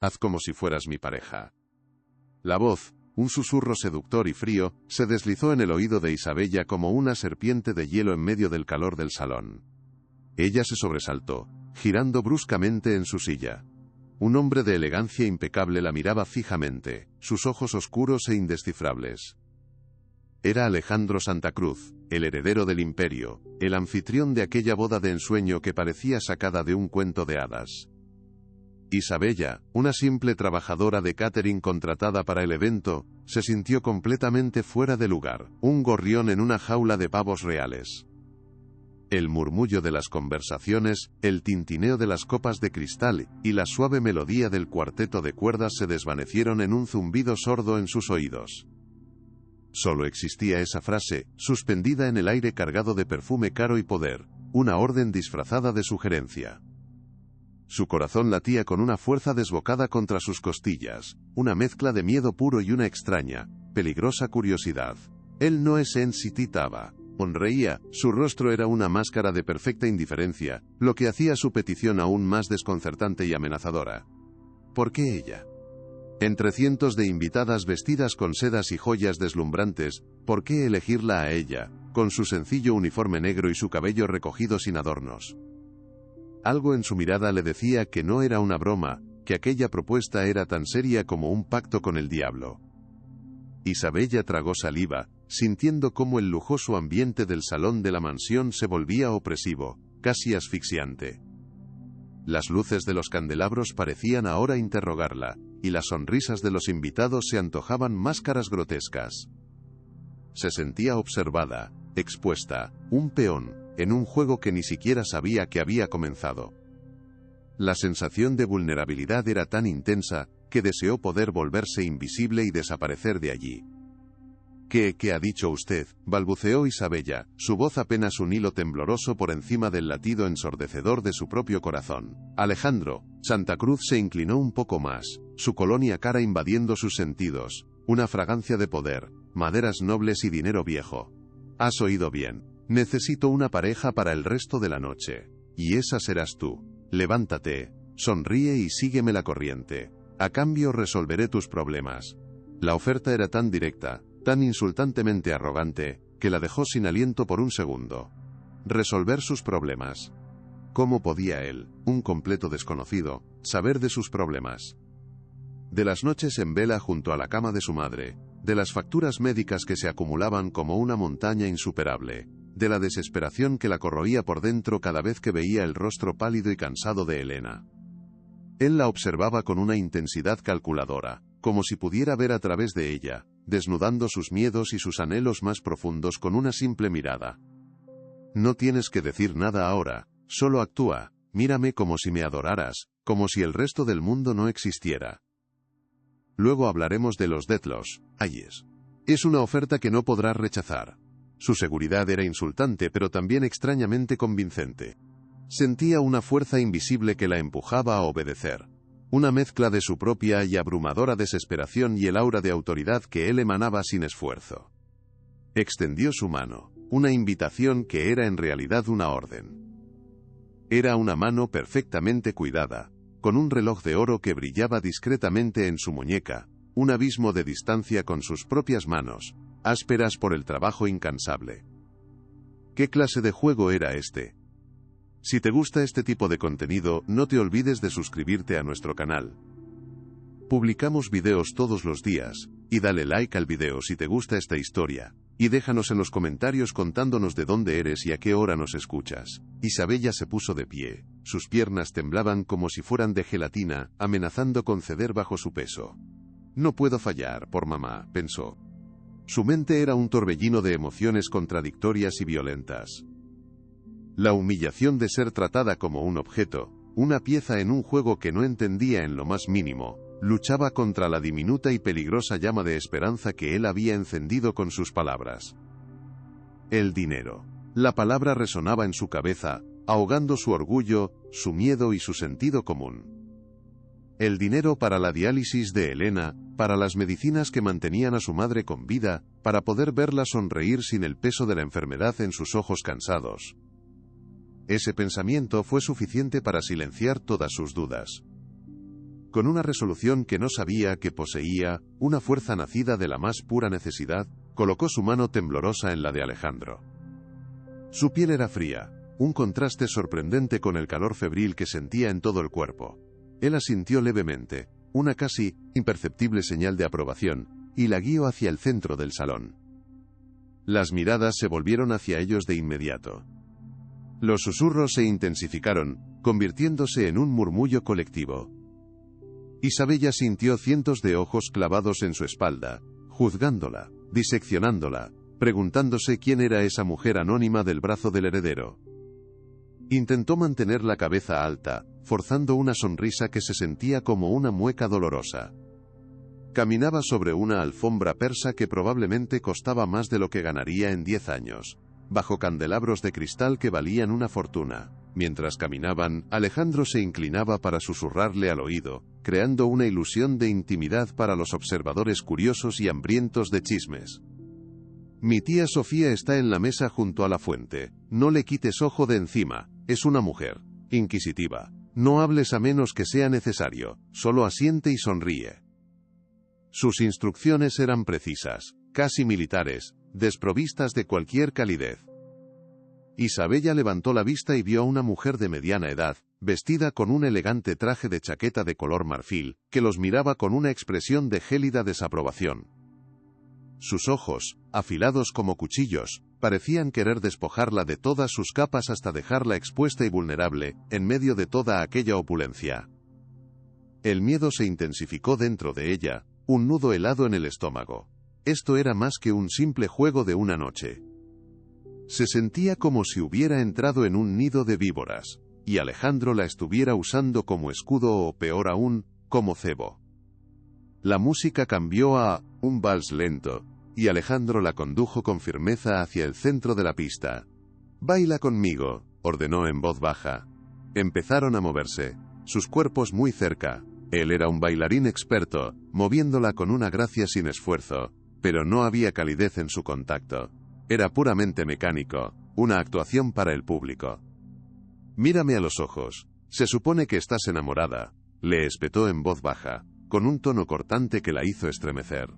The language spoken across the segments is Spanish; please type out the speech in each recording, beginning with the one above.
Haz como si fueras mi pareja. La voz, un susurro seductor y frío, se deslizó en el oído de Isabella como una serpiente de hielo en medio del calor del salón. Ella se sobresaltó, girando bruscamente en su silla. Un hombre de elegancia impecable la miraba fijamente, sus ojos oscuros e indescifrables. Era Alejandro Santa Cruz, el heredero del imperio, el anfitrión de aquella boda de ensueño que parecía sacada de un cuento de hadas. Isabella, una simple trabajadora de catering contratada para el evento, se sintió completamente fuera de lugar, un gorrión en una jaula de pavos reales. El murmullo de las conversaciones, el tintineo de las copas de cristal y la suave melodía del cuarteto de cuerdas se desvanecieron en un zumbido sordo en sus oídos. Solo existía esa frase, suspendida en el aire cargado de perfume caro y poder, una orden disfrazada de sugerencia. Su corazón latía con una fuerza desbocada contra sus costillas, una mezcla de miedo puro y una extraña, peligrosa curiosidad. Él no es sensititaba. Sonreía, su rostro era una máscara de perfecta indiferencia, lo que hacía su petición aún más desconcertante y amenazadora. ¿Por qué ella? Entre cientos de invitadas vestidas con sedas y joyas deslumbrantes, ¿por qué elegirla a ella, con su sencillo uniforme negro y su cabello recogido sin adornos? Algo en su mirada le decía que no era una broma, que aquella propuesta era tan seria como un pacto con el diablo. Isabella tragó saliva, sintiendo cómo el lujoso ambiente del salón de la mansión se volvía opresivo, casi asfixiante. Las luces de los candelabros parecían ahora interrogarla, y las sonrisas de los invitados se antojaban máscaras grotescas. Se sentía observada, expuesta, un peón, en un juego que ni siquiera sabía que había comenzado. La sensación de vulnerabilidad era tan intensa, que deseó poder volverse invisible y desaparecer de allí. ¿Qué ha dicho usted?, balbuceó Isabella, su voz apenas un hilo tembloroso por encima del latido ensordecedor de su propio corazón. Alejandro, Santa Cruz se inclinó un poco más, su colonia cara invadiendo sus sentidos, una fragancia de poder, maderas nobles y dinero viejo. Has oído bien, necesito una pareja para el resto de la noche. Y esa serás tú. Levántate, sonríe y sígueme la corriente. A cambio resolveré tus problemas. La oferta era tan directa, tan insultantemente arrogante, que la dejó sin aliento por un segundo. Resolver sus problemas. ¿Cómo podía él, un completo desconocido, saber de sus problemas? De las noches en vela junto a la cama de su madre, de las facturas médicas que se acumulaban como una montaña insuperable, de la desesperación que la corroía por dentro cada vez que veía el rostro pálido y cansado de Elena. Él la observaba con una intensidad calculadora, como si pudiera ver a través de ella, desnudando sus miedos y sus anhelos más profundos con una simple mirada. No tienes que decir nada ahora, solo actúa, mírame como si me adoraras, como si el resto del mundo no existiera. Luego hablaremos de los Deathlock, Ayes. Es una oferta que no podrás rechazar. Su seguridad era insultante pero también extrañamente convincente. Sentía una fuerza invisible que la empujaba a obedecer. Una mezcla de su propia y abrumadora desesperación y el aura de autoridad que él emanaba sin esfuerzo. Extendió su mano, una invitación que era en realidad una orden. Era una mano perfectamente cuidada, con un reloj de oro que brillaba discretamente en su muñeca, un abismo de distancia con sus propias manos, ásperas por el trabajo incansable. ¿Qué clase de juego era este? Si te gusta este tipo de contenido, no te olvides de suscribirte a nuestro canal. Publicamos videos todos los días, y dale like al video si te gusta esta historia, y déjanos en los comentarios contándonos de dónde eres y a qué hora nos escuchas. Isabella se puso de pie, sus piernas temblaban como si fueran de gelatina, amenazando con ceder bajo su peso. No puedo fallar, por mamá, pensó. Su mente era un torbellino de emociones contradictorias y violentas. La humillación de ser tratada como un objeto, una pieza en un juego que no entendía en lo más mínimo, luchaba contra la diminuta y peligrosa llama de esperanza que él había encendido con sus palabras. El dinero. La palabra resonaba en su cabeza, ahogando su orgullo, su miedo y su sentido común. El dinero para la diálisis de Elena, para las medicinas que mantenían a su madre con vida, para poder verla sonreír sin el peso de la enfermedad en sus ojos cansados. Ese pensamiento fue suficiente para silenciar todas sus dudas. con una resolución que no sabía que poseía, una fuerza nacida de la más pura necesidad, colocó su mano temblorosa en la de Alejandro. Su piel era fría, un contraste sorprendente con el calor febril que sentía en todo el cuerpo. Él asintió levemente, una casi imperceptible señal de aprobación, y la guió hacia el centro del salón. Las miradas se volvieron hacia ellos de inmediato. Los susurros se intensificaron, convirtiéndose en un murmullo colectivo. Isabella sintió cientos de ojos clavados en su espalda, juzgándola, diseccionándola, preguntándose quién era esa mujer anónima del brazo del heredero. Intentó mantener la cabeza alta, forzando una sonrisa que se sentía como una mueca dolorosa. Caminaba sobre una alfombra persa que probablemente costaba más de lo que ganaría en 10 años, bajo candelabros de cristal que valían una fortuna. Mientras caminaban, Alejandro se inclinaba para susurrarle al oído, creando una ilusión de intimidad para los observadores curiosos y hambrientos de chismes. Mi tía Sofía está en la mesa junto a la fuente. No le quites ojo de encima, es una mujer inquisitiva. No hables a menos que sea necesario, solo asiente y sonríe. Sus instrucciones eran precisas, casi militares, desprovistas de cualquier calidez. Isabella levantó la vista y vio a una mujer de mediana edad, vestida con un elegante traje de chaqueta de color marfil, que los miraba con una expresión de gélida desaprobación. Sus ojos, afilados como cuchillos, parecían querer despojarla de todas sus capas hasta dejarla expuesta y vulnerable, en medio de toda aquella opulencia. El miedo se intensificó dentro de ella, un nudo helado en el estómago. Esto era más que un simple juego de una noche. Se sentía como si hubiera entrado en un nido de víboras, y Alejandro la estuviera usando como escudo o, peor aún, como cebo. La música cambió a un vals lento, y Alejandro la condujo con firmeza hacia el centro de la pista. «Baila conmigo», ordenó en voz baja. Empezaron a moverse, sus cuerpos muy cerca. Él era un bailarín experto, moviéndola con una gracia sin esfuerzo, pero no había calidez en su contacto. Era puramente mecánico, una actuación para el público. «Mírame a los ojos. Se supone que estás enamorada», le espetó en voz baja, con un tono cortante que la hizo estremecer.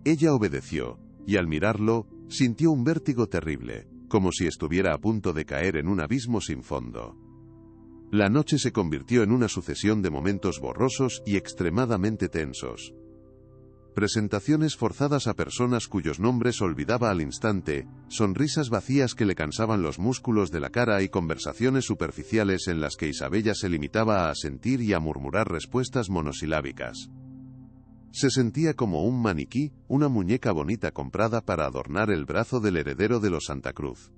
Ella obedeció, y al mirarlo, sintió un vértigo terrible, como si estuviera a punto de caer en un abismo sin fondo. La noche se convirtió en una sucesión de momentos borrosos y extremadamente tensos. Presentaciones forzadas a personas cuyos nombres olvidaba al instante, sonrisas vacías que le cansaban los músculos de la cara y conversaciones superficiales en las que Isabella se limitaba a asentir y a murmurar respuestas monosilábicas. Se sentía como un maniquí, una muñeca bonita comprada para adornar el brazo del heredero de los Santa Cruz.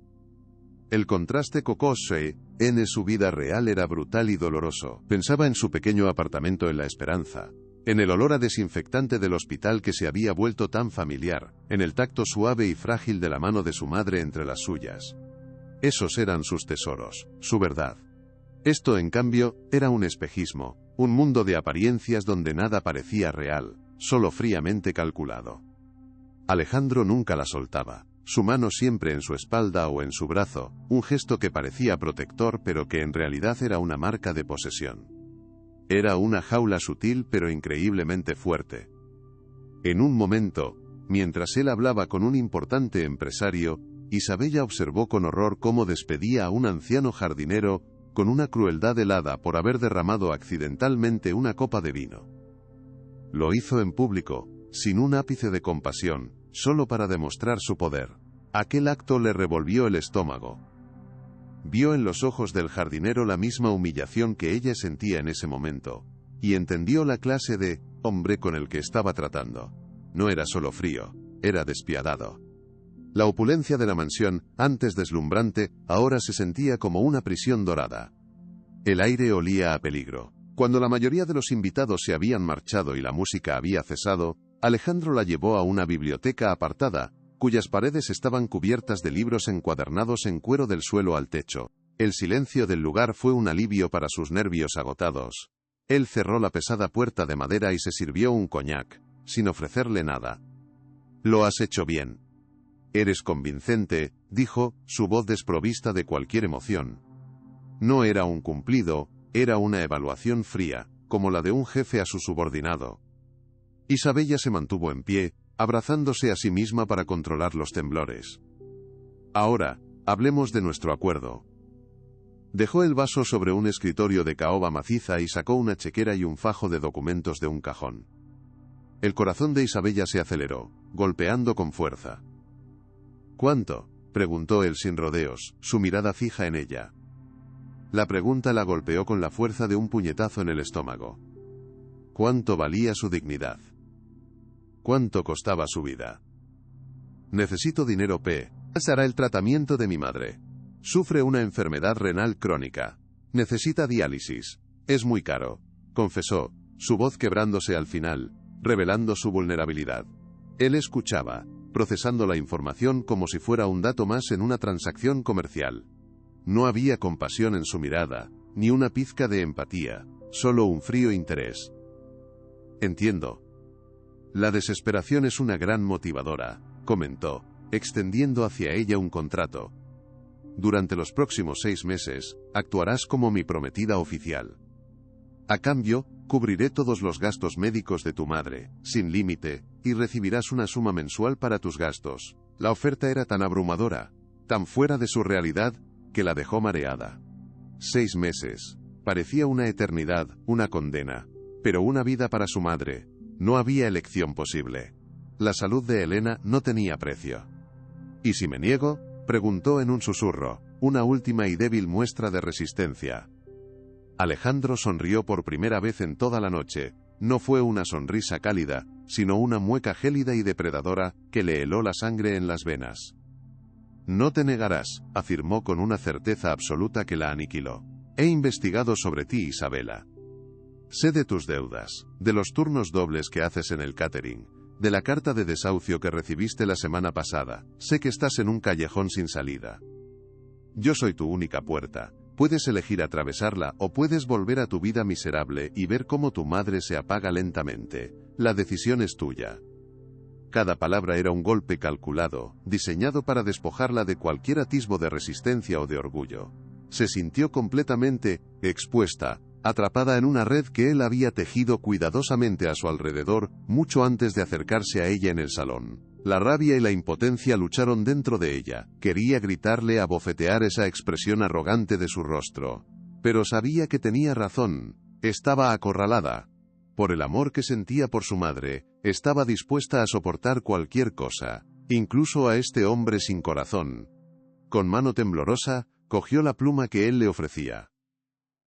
El contraste cocose en su vida real era brutal y doloroso. Pensaba en su pequeño apartamento en La Esperanza, en el olor a desinfectante del hospital que se había vuelto tan familiar, en el tacto suave y frágil de la mano de su madre entre las suyas. Esos eran sus tesoros, su verdad. Esto, en cambio, era un espejismo, un mundo de apariencias donde nada parecía real, solo fríamente calculado. Alejandro nunca la soltaba, su mano siempre en su espalda o en su brazo, un gesto que parecía protector pero que en realidad era una marca de posesión. Era una jaula sutil pero increíblemente fuerte. En un momento, mientras él hablaba con un importante empresario, Isabella observó con horror cómo despedía a un anciano jardinero, con una crueldad helada por haber derramado accidentalmente una copa de vino. Lo hizo en público, sin un ápice de compasión, solo para demostrar su poder. Aquel acto le revolvió el estómago. Vio en los ojos del jardinero la misma humillación que ella sentía en ese momento, y entendió la clase de hombre con el que estaba tratando. No era solo frío, era despiadado. La opulencia de la mansión, antes deslumbrante, ahora se sentía como una prisión dorada. El aire olía a peligro. Cuando la mayoría de los invitados se habían marchado y la música había cesado, Alejandro la llevó a una biblioteca apartada, cuyas paredes estaban cubiertas de libros encuadernados en cuero del suelo al techo. El silencio del lugar fue un alivio para sus nervios agotados. Él cerró la pesada puerta de madera y se sirvió un coñac, sin ofrecerle nada. «Lo has hecho bien. Eres convincente», dijo, su voz desprovista de cualquier emoción. No era un cumplido, era una evaluación fría, como la de un jefe a su subordinado. Isabella se mantuvo en pie, abrazándose a sí misma para controlar los temblores. Ahora, hablemos de nuestro acuerdo. Dejó el vaso sobre un escritorio de caoba maciza y sacó una chequera y un fajo de documentos de un cajón. El corazón de Isabella se aceleró, golpeando con fuerza. ¿Cuánto?, preguntó él sin rodeos, su mirada fija en ella. La pregunta la golpeó con la fuerza de un puñetazo en el estómago. ¿Cuánto valía su dignidad? ¿Cuánto costaba su vida? Necesito dinero, P. Hará el tratamiento de mi madre. Sufre una enfermedad renal crónica. Necesita diálisis. Es muy caro, confesó, su voz quebrándose al final, revelando su vulnerabilidad. Él escuchaba, procesando la información como si fuera un dato más en una transacción comercial. No había compasión en su mirada, ni una pizca de empatía, solo un frío interés. Entiendo. La desesperación es una gran motivadora, comentó, extendiendo hacia ella un contrato. Durante los próximos 6 meses, actuarás como mi prometida oficial. A cambio, cubriré todos los gastos médicos de tu madre, sin límite, y recibirás una suma mensual para tus gastos. La oferta era tan abrumadora, tan fuera de su realidad, que la dejó mareada. 6 meses. Parecía una eternidad, una condena. Pero una vida para su madre. No había elección posible. La salud de Elena no tenía precio. ¿Y si me niego?, preguntó en un susurro, una última y débil muestra de resistencia. Alejandro sonrió por primera vez en toda la noche. No fue una sonrisa cálida, sino una mueca gélida y depredadora, que le heló la sangre en las venas. No te negarás, afirmó con una certeza absoluta que la aniquiló. He investigado sobre ti, Isabela. Sé de tus deudas, de los turnos dobles que haces en el catering, de la carta de desahucio que recibiste la semana pasada. Sé que estás en un callejón sin salida. Yo soy tu única puerta. Puedes elegir atravesarla o puedes volver a tu vida miserable y ver cómo tu madre se apaga lentamente. La decisión es tuya. Cada palabra era un golpe calculado, diseñado para despojarla de cualquier atisbo de resistencia o de orgullo. Se sintió completamente expuesta, atrapada en una red que él había tejido cuidadosamente a su alrededor, mucho antes de acercarse a ella en el salón. La rabia y la impotencia lucharon dentro de ella. Quería gritarle, abofetear esa expresión arrogante de su rostro. Pero sabía que tenía razón. Estaba acorralada. Por el amor que sentía por su madre, estaba dispuesta a soportar cualquier cosa, incluso a este hombre sin corazón. Con mano temblorosa, cogió la pluma que él le ofrecía.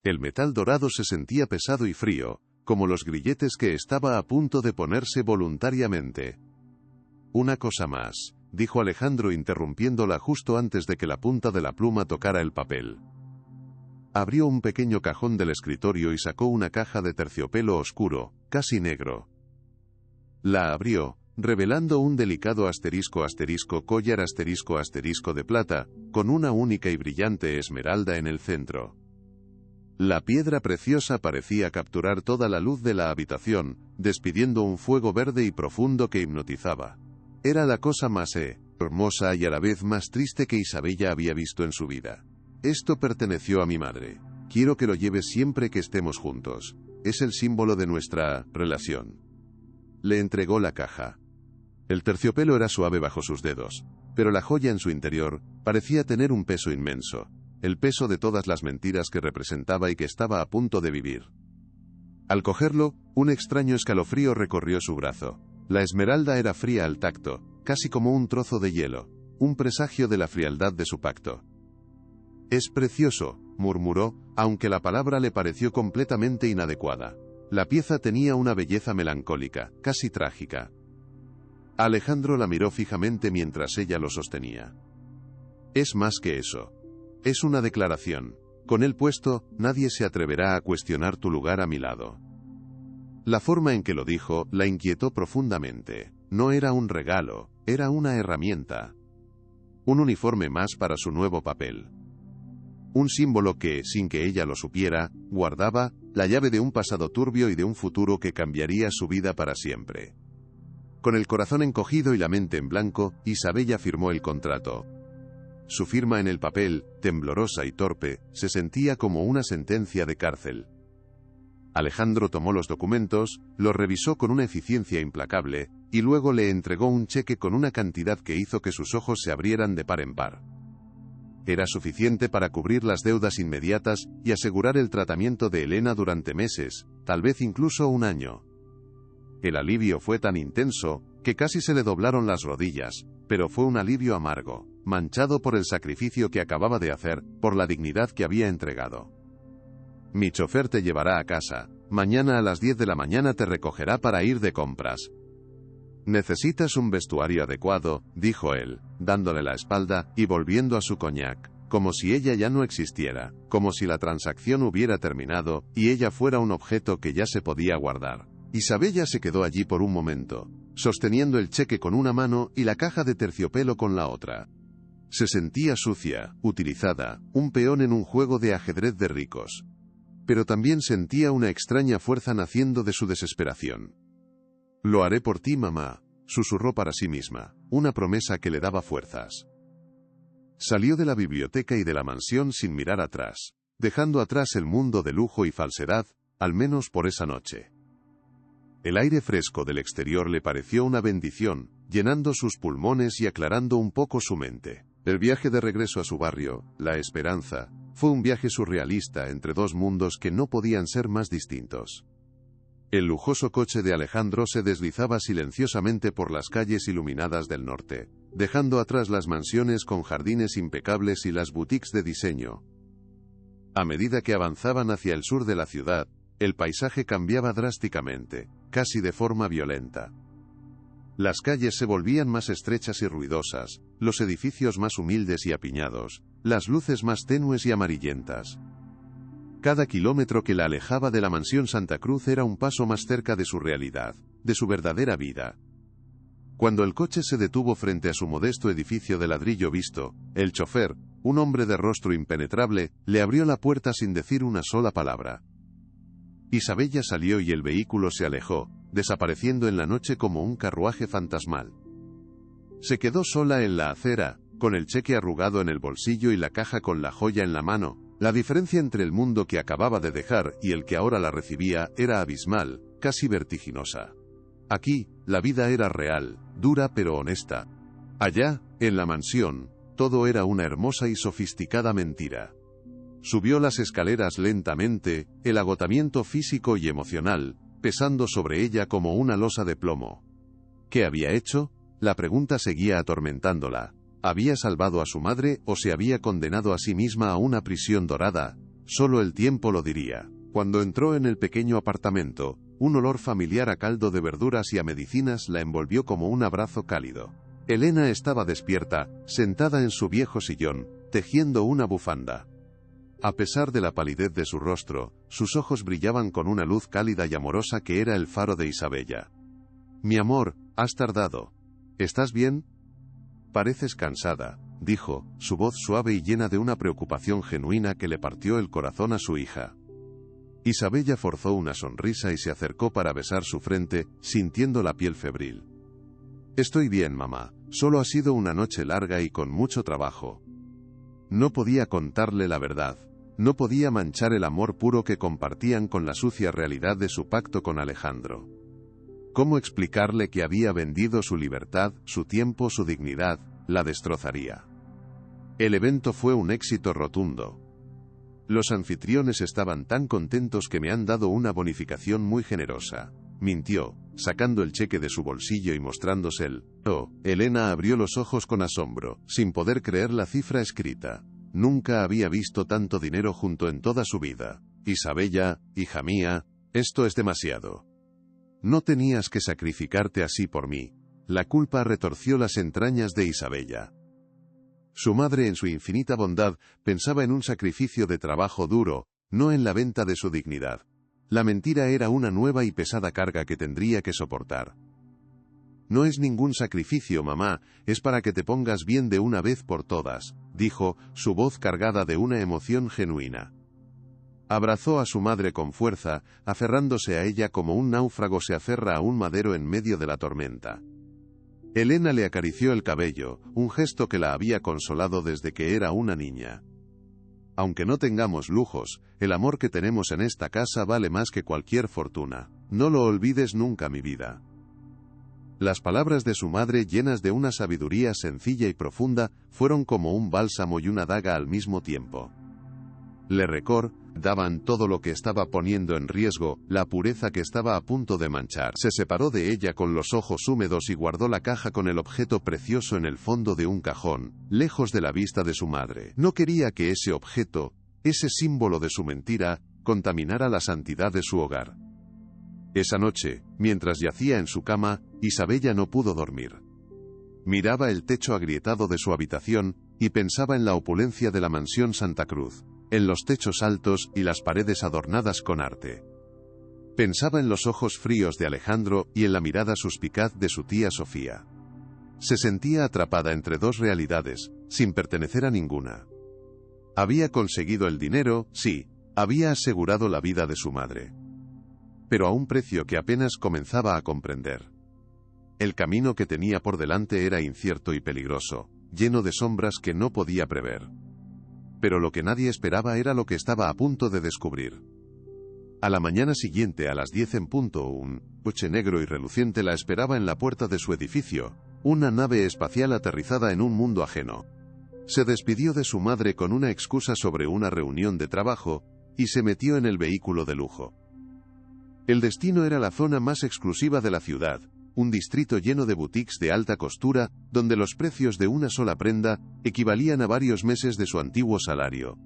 El metal dorado se sentía pesado y frío, como los grilletes que estaba a punto de ponerse voluntariamente. Una cosa más, dijo Alejandro interrumpiéndola justo antes de que la punta de la pluma tocara el papel. Abrió un pequeño cajón del escritorio y sacó una caja de terciopelo oscuro, casi negro. La abrió, revelando un delicado collar de plata, con una única y brillante esmeralda en el centro. La piedra preciosa parecía capturar toda la luz de la habitación, despidiendo un fuego verde y profundo que hipnotizaba. Era la cosa más hermosa y a la vez más triste que Isabella había visto en su vida. Esto perteneció a mi madre. Quiero que lo lleves siempre que estemos juntos. Es el símbolo de nuestra relación. Le entregó la caja. El terciopelo era suave bajo sus dedos, pero la joya en su interior parecía tener un peso inmenso, el peso de todas las mentiras que representaba y que estaba a punto de vivir. Al cogerlo, un extraño escalofrío recorrió su brazo. La esmeralda era fría al tacto, casi como un trozo de hielo, un presagio de la frialdad de su pacto. «Es precioso», murmuró, aunque la palabra le pareció completamente inadecuada. La pieza tenía una belleza melancólica, casi trágica. Alejandro la miró fijamente mientras ella lo sostenía. «Es más que eso. Es una declaración. Con él puesto, nadie se atreverá a cuestionar tu lugar a mi lado». La forma en que lo dijo la inquietó profundamente. No era un regalo, era una herramienta. Un uniforme más para su nuevo papel. Un símbolo que, sin que ella lo supiera, guardaba la llave de un pasado turbio y de un futuro que cambiaría su vida para siempre. Con el corazón encogido y la mente en blanco, Isabella firmó el contrato. Su firma en el papel, temblorosa y torpe, se sentía como una sentencia de cárcel. Alejandro tomó los documentos, los revisó con una eficiencia implacable, y luego le entregó un cheque con una cantidad que hizo que sus ojos se abrieran de par en par. Era suficiente para cubrir las deudas inmediatas y asegurar el tratamiento de Elena durante meses, tal vez incluso un año. El alivio fue tan intenso, que casi se le doblaron las rodillas, pero fue un alivio amargo, manchado por el sacrificio que acababa de hacer, por la dignidad que había entregado. Mi chofer te llevará a casa, mañana a las 10 de la mañana te recogerá para ir de compras. Necesitas un vestuario adecuado, dijo él, dándole la espalda y volviendo a su coñac, como si ella ya no existiera, como si la transacción hubiera terminado y ella fuera un objeto que ya se podía guardar. Isabella se quedó allí por un momento, sosteniendo el cheque con una mano y la caja de terciopelo con la otra. Se sentía sucia, utilizada, un peón en un juego de ajedrez de ricos. Pero también sentía una extraña fuerza naciendo de su desesperación. Lo haré por ti, mamá, susurró para sí misma, una promesa que le daba fuerzas. Salió de la biblioteca y de la mansión sin mirar atrás, dejando atrás el mundo de lujo y falsedad, al menos por esa noche. El aire fresco del exterior le pareció una bendición, llenando sus pulmones y aclarando un poco su mente. El viaje de regreso a su barrio, La Esperanza, fue un viaje surrealista entre dos mundos que no podían ser más distintos. El lujoso coche de Alejandro se deslizaba silenciosamente por las calles iluminadas del norte, dejando atrás las mansiones con jardines impecables y las boutiques de diseño. A medida que avanzaban hacia el sur de la ciudad, el paisaje cambiaba drásticamente, casi de forma violenta. Las calles se volvían más estrechas y ruidosas, los edificios más humildes y apiñados, las luces más tenues y amarillentas. Cada kilómetro que la alejaba de la mansión Santa Cruz era un paso más cerca de su realidad, de su verdadera vida. Cuando el coche se detuvo frente a su modesto edificio de ladrillo visto, el chofer, un hombre de rostro impenetrable, le abrió la puerta sin decir una sola palabra. Isabella salió y el vehículo se alejó, desapareciendo en la noche como un carruaje fantasmal. Se quedó sola en la acera, con el cheque arrugado en el bolsillo y la caja con la joya en la mano. La diferencia entre el mundo que acababa de dejar y el que ahora la recibía era abismal, casi vertiginosa. Aquí, la vida era real, dura pero honesta. Allá, en la mansión, todo era una hermosa y sofisticada mentira. Subió las escaleras lentamente, el agotamiento físico y emocional, pesando sobre ella como una losa de plomo. ¿Qué había hecho? La pregunta seguía atormentándola. ¿Había salvado a su madre o se había condenado a sí misma a una prisión dorada? Solo el tiempo lo diría. Cuando entró en el pequeño apartamento, un olor familiar a caldo de verduras y a medicinas la envolvió como un abrazo cálido. Elena estaba despierta, sentada en su viejo sillón, tejiendo una bufanda. A pesar de la palidez de su rostro, sus ojos brillaban con una luz cálida y amorosa que era el faro de Isabella. «Mi amor, has tardado. ¿Estás bien?» «Pareces cansada», dijo, su voz suave y llena de una preocupación genuina que le partió el corazón a su hija. Isabella forzó una sonrisa y se acercó para besar su frente, sintiendo la piel febril. «Estoy bien, mamá, solo ha sido una noche larga y con mucho trabajo». No podía contarle la verdad. No podía manchar el amor puro que compartían con la sucia realidad de su pacto con Alejandro. ¿Cómo explicarle que había vendido su libertad, su tiempo, su dignidad? La destrozaría. El evento fue un éxito rotundo. Los anfitriones estaban tan contentos que me han dado una bonificación muy generosa. Mintió, sacando el cheque de su bolsillo y mostrándoselo. Elena abrió los ojos con asombro, sin poder creer la cifra escrita. Nunca había visto tanto dinero junto en toda su vida. Isabella, hija mía, esto es demasiado. No tenías que sacrificarte así por mí. La culpa retorció las entrañas de Isabella. Su madre, en su infinita bondad, pensaba en un sacrificio de trabajo duro, no en la venta de su dignidad. La mentira era una nueva y pesada carga que tendría que soportar. «No es ningún sacrificio, mamá, es para que te pongas bien de una vez por todas», dijo, su voz cargada de una emoción genuina. Abrazó a su madre con fuerza, aferrándose a ella como un náufrago se aferra a un madero en medio de la tormenta. Elena le acarició el cabello, un gesto que la había consolado desde que era una niña. Aunque no tengamos lujos, el amor que tenemos en esta casa vale más que cualquier fortuna. No lo olvides nunca, mi vida. Las palabras de su madre, llenas de una sabiduría sencilla y profunda, fueron como un bálsamo y una daga al mismo tiempo. Le recordaban todo lo que estaba poniendo en riesgo, la pureza que estaba a punto de manchar. Se separó de ella con los ojos húmedos y guardó la caja con el objeto precioso en el fondo de un cajón, lejos de la vista de su madre. No quería que ese objeto, ese símbolo de su mentira, contaminara la santidad de su hogar. Esa noche, mientras yacía en su cama, Isabella no pudo dormir. Miraba el techo agrietado de su habitación, y pensaba en la opulencia de la mansión Santa Cruz, en los techos altos y las paredes adornadas con arte. Pensaba en los ojos fríos de Alejandro y en la mirada suspicaz de su tía Sofía. Se sentía atrapada entre dos realidades, sin pertenecer a ninguna. Había conseguido el dinero, sí, había asegurado la vida de su madre. Pero a un precio que apenas comenzaba a comprender. El camino que tenía por delante era incierto y peligroso, lleno de sombras que no podía prever. Pero lo que nadie esperaba era lo que estaba a punto de descubrir. A la mañana siguiente, a las 10 en punto, un coche negro y reluciente la esperaba en la puerta de su edificio, una nave espacial aterrizada en un mundo ajeno. Se despidió de su madre con una excusa sobre una reunión de trabajo, y se metió en el vehículo de lujo. El destino era la zona más exclusiva de la ciudad, un distrito lleno de boutiques de alta costura, donde los precios de una sola prenda equivalían a varios meses de su antiguo salario.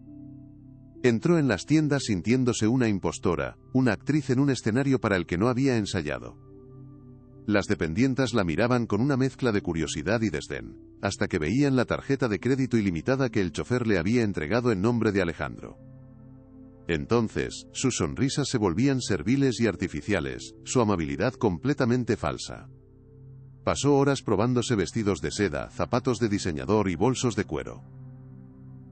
Entró en las tiendas sintiéndose una impostora, una actriz en un escenario para el que no había ensayado. Las dependientas la miraban con una mezcla de curiosidad y desdén, hasta que veían la tarjeta de crédito ilimitada que el chofer le había entregado en nombre de Alejandro. Entonces, sus sonrisas se volvían serviles y artificiales, su amabilidad completamente falsa. Pasó horas probándose vestidos de seda, zapatos de diseñador y bolsos de cuero.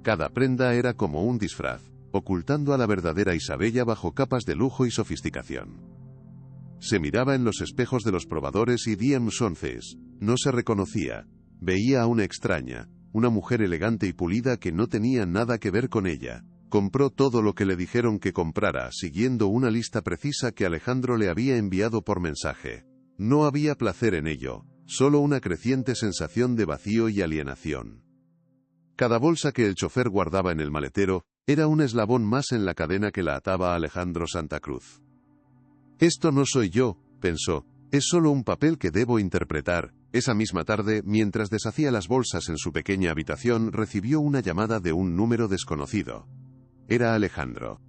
Cada prenda era como un disfraz, ocultando a la verdadera Isabella bajo capas de lujo y sofisticación. Se miraba en los espejos de los probadores y entonces no se reconocía, veía a una extraña, una mujer elegante y pulida que no tenía nada que ver con ella. Compró todo lo que le dijeron que comprara, siguiendo una lista precisa que Alejandro le había enviado por mensaje. No había placer en ello, solo una creciente sensación de vacío y alienación. Cada bolsa que el chofer guardaba en el maletero era un eslabón más en la cadena que la ataba a Alejandro Santa Cruz. Esto no soy yo, pensó, es solo un papel que debo interpretar. Esa misma tarde, mientras deshacía las bolsas en su pequeña habitación, recibió una llamada de un número desconocido. Era Alejandro.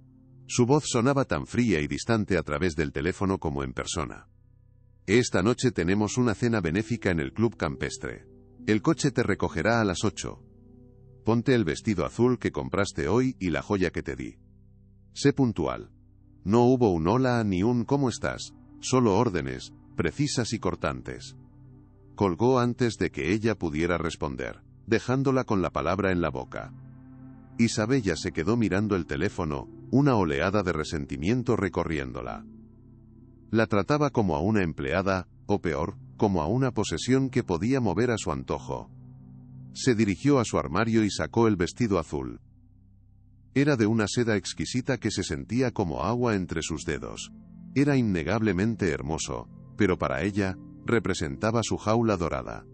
Su voz sonaba tan fría y distante a través del teléfono como en persona. Esta noche tenemos una cena benéfica en el club campestre. El coche te recogerá a las 8. Ponte el vestido azul que compraste hoy y la joya que te di. Sé puntual. No hubo un hola ni un ¿cómo estás? Solo órdenes, precisas y cortantes. Colgó antes de que ella pudiera responder, dejándola con la palabra en la boca. Isabella se quedó mirando el teléfono, una oleada de resentimiento recorriéndola. La trataba como a una empleada, o peor, como a una posesión que podía mover a su antojo. Se dirigió a su armario y sacó el vestido azul. Era de una seda exquisita que se sentía como agua entre sus dedos. Era innegablemente hermoso, pero para ella, representaba su jaula dorada.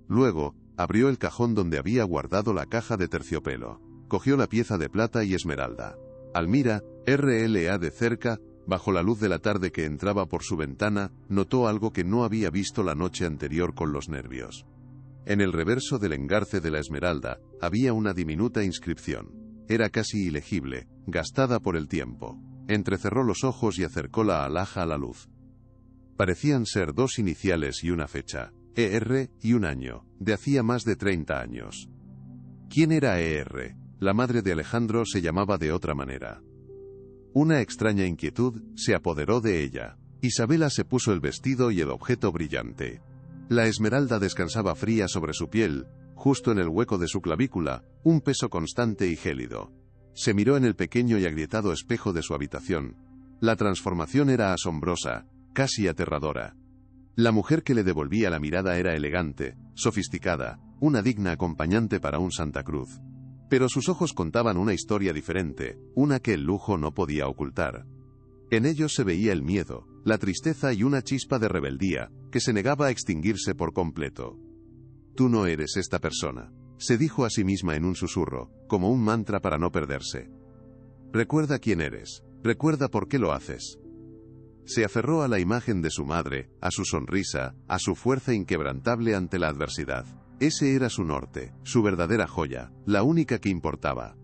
Luego, abrió el cajón donde había guardado la caja de terciopelo. Cogió la pieza de plata y esmeralda. Almira, RLA de cerca, bajo la luz de la tarde que entraba por su ventana, notó algo que no había visto la noche anterior con los nervios. En el reverso del engarce de la esmeralda, había una diminuta inscripción. Era casi ilegible, gastada por el tiempo. Entrecerró los ojos y acercó la alhaja a la luz. Parecían ser dos iniciales y una fecha. ER y un año, de hacía más de 30 años. ¿Quién era ER? La madre de Alejandro se llamaba de otra manera. Una extraña inquietud se apoderó de ella. Isabela se puso el vestido y el objeto brillante. La esmeralda descansaba fría sobre su piel, justo en el hueco de su clavícula, un peso constante y gélido. Se miró en el pequeño y agrietado espejo de su habitación. La transformación era asombrosa, casi aterradora. La mujer que le devolvía la mirada era elegante, sofisticada, una digna acompañante para un Santa Cruz. Pero sus ojos contaban una historia diferente, una que el lujo no podía ocultar. En ellos se veía el miedo, la tristeza y una chispa de rebeldía, que se negaba a extinguirse por completo. «Tú no eres esta persona», se dijo a sí misma en un susurro, como un mantra para no perderse. «Recuerda quién eres, recuerda por qué lo haces». Se aferró a la imagen de su madre, a su sonrisa, a su fuerza inquebrantable ante la adversidad. Ese era su norte, su verdadera joya, la única que importaba.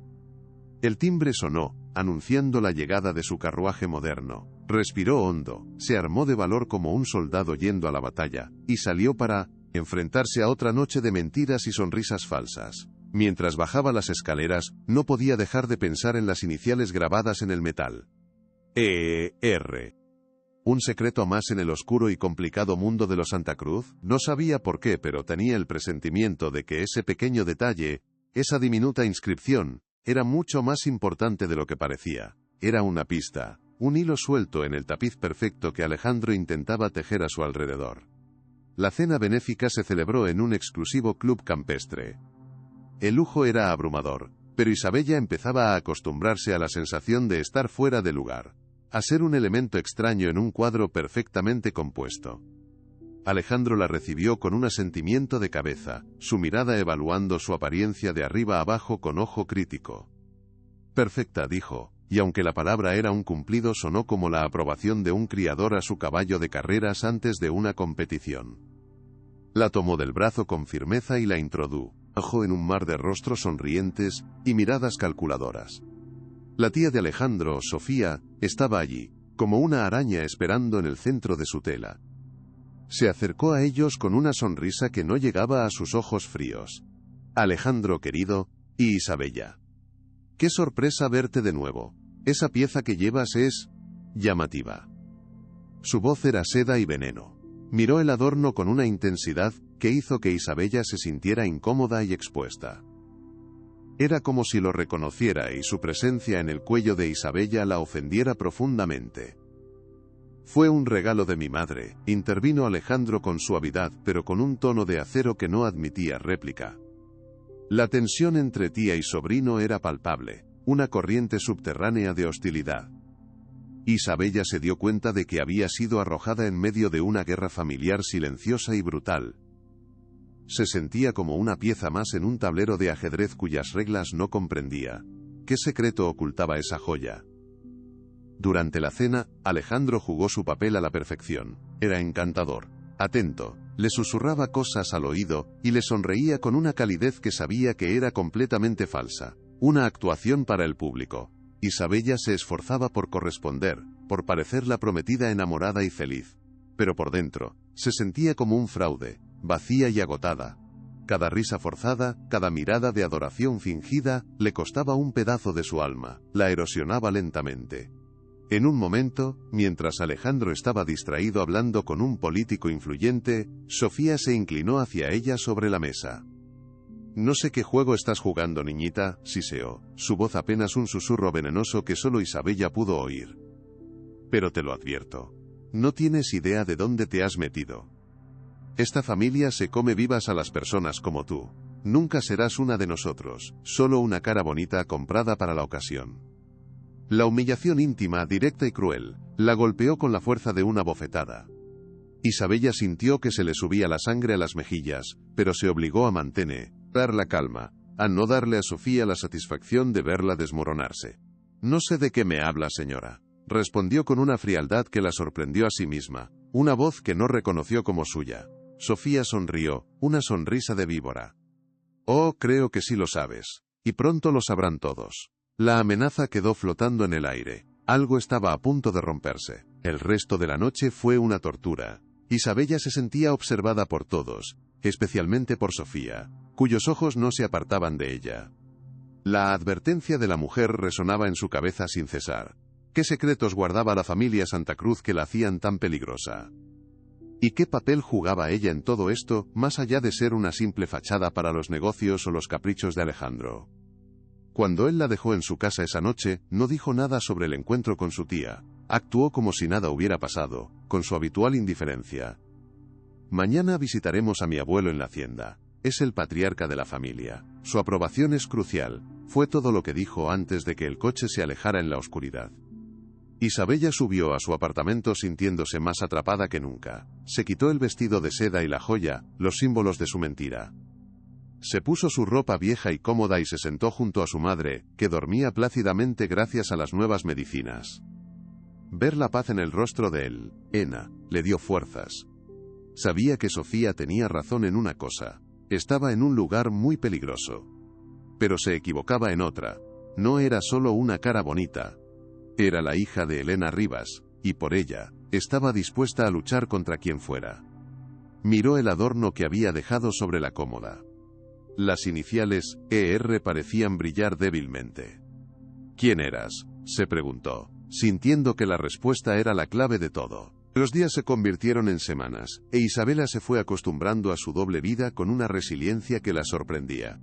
El timbre sonó, anunciando la llegada de su carruaje moderno. Respiró hondo, se armó de valor como un soldado yendo a la batalla, y salió para enfrentarse a otra noche de mentiras y sonrisas falsas. Mientras bajaba las escaleras, no podía dejar de pensar en las iniciales grabadas en el metal. E.R. Un secreto más en el oscuro y complicado mundo de los Santa Cruz. No sabía por qué, pero tenía el presentimiento de que ese pequeño detalle, esa diminuta inscripción, era mucho más importante de lo que parecía. Era una pista, un hilo suelto en el tapiz perfecto que Alejandro intentaba tejer a su alrededor. La cena benéfica se celebró en un exclusivo club campestre. El lujo era abrumador, pero Isabella empezaba a acostumbrarse a la sensación de estar fuera de lugar, a ser un elemento extraño en un cuadro perfectamente compuesto. Alejandro la recibió con un asentimiento de cabeza, su mirada evaluando su apariencia de arriba abajo con ojo crítico. «Perfecta», dijo, y aunque la palabra era un cumplido, sonó como la aprobación de un criador a su caballo de carreras antes de una competición. La tomó del brazo con firmeza y la introdujo en un mar de rostros sonrientes y miradas calculadoras. La tía de Alejandro, Sofía, estaba allí, como una araña esperando en el centro de su tela. Se acercó a ellos con una sonrisa que no llegaba a sus ojos fríos. «Alejandro querido, y Isabella. Qué sorpresa verte de nuevo. Esa pieza que llevas es llamativa». Su voz era seda y veneno. Miró el adorno con una intensidad que hizo que Isabella se sintiera incómoda y expuesta. Era como si lo reconociera y su presencia en el cuello de Isabella la ofendiera profundamente. «Fue un regalo de mi madre», intervino Alejandro con suavidad pero con un tono de acero que no admitía réplica. La tensión entre tía y sobrino era palpable, una corriente subterránea de hostilidad. Isabella se dio cuenta de que había sido arrojada en medio de una guerra familiar silenciosa y brutal. Se sentía como una pieza más en un tablero de ajedrez cuyas reglas no comprendía. ¿Qué secreto ocultaba esa joya? Durante la cena, Alejandro jugó su papel a la perfección. Era encantador, atento, le susurraba cosas al oído, y le sonreía con una calidez que sabía que era completamente falsa. Una actuación para el público. Isabella se esforzaba por corresponder, por parecer la prometida enamorada y feliz. Pero por dentro, se sentía como un fraude, vacía y agotada. Cada risa forzada, cada mirada de adoración fingida, le costaba un pedazo de su alma, la erosionaba lentamente. En un momento, mientras Alejandro estaba distraído hablando con un político influyente, Sofía se inclinó hacia ella sobre la mesa. «No sé qué juego estás jugando, niñita», siseó, su voz apenas un susurro venenoso que solo Isabella pudo oír. «Pero te lo advierto. No tienes idea de dónde te has metido. Esta familia se come vivas a las personas como tú. Nunca serás una de nosotros, solo una cara bonita comprada para la ocasión». La humillación íntima, directa y cruel, la golpeó con la fuerza de una bofetada. Isabella sintió que se le subía la sangre a las mejillas, pero se obligó a mantener la calma, a no darle a Sofía la satisfacción de verla desmoronarse. «No sé de qué me habla, señora», respondió con una frialdad que la sorprendió a sí misma, una voz que no reconoció como suya. Sofía sonrió, una sonrisa de víbora. «Oh, creo que sí lo sabes. Y pronto lo sabrán todos». La amenaza quedó flotando en el aire. Algo estaba a punto de romperse. El resto de la noche fue una tortura. Isabella se sentía observada por todos, especialmente por Sofía, cuyos ojos no se apartaban de ella. La advertencia de la mujer resonaba en su cabeza sin cesar. ¿Qué secretos guardaba la familia Santa Cruz que la hacían tan peligrosa? ¿Y qué papel jugaba ella en todo esto, más allá de ser una simple fachada para los negocios o los caprichos de Alejandro? Cuando él la dejó en su casa esa noche, no dijo nada sobre el encuentro con su tía. Actuó como si nada hubiera pasado, con su habitual indiferencia. «Mañana visitaremos a mi abuelo en la hacienda. es el patriarca de la familia. Su aprobación es crucial, fue todo lo que dijo antes de que el coche se alejara en la oscuridad. Isabella subió a su apartamento sintiéndose más atrapada que nunca. Se quitó el vestido de seda y la joya, los símbolos de su mentira. Se puso su ropa vieja y cómoda y se sentó junto a su madre, que dormía plácidamente gracias a las nuevas medicinas. Ver la paz en el rostro de Elena le dio fuerzas. Sabía que Sofía tenía razón en una cosa. Estaba en un lugar muy peligroso. Pero se equivocaba en otra. No era solo una cara bonita. Era la hija de Elena Rivas, y por ella, estaba dispuesta a luchar contra quien fuera. Miró el adorno que había dejado sobre la cómoda. Las iniciales ER parecían brillar débilmente. ¿Quién eras?, se preguntó, sintiendo que la respuesta era la clave de todo. Los días se convirtieron en semanas, e Isabella se fue acostumbrando a su doble vida con una resiliencia que la sorprendía.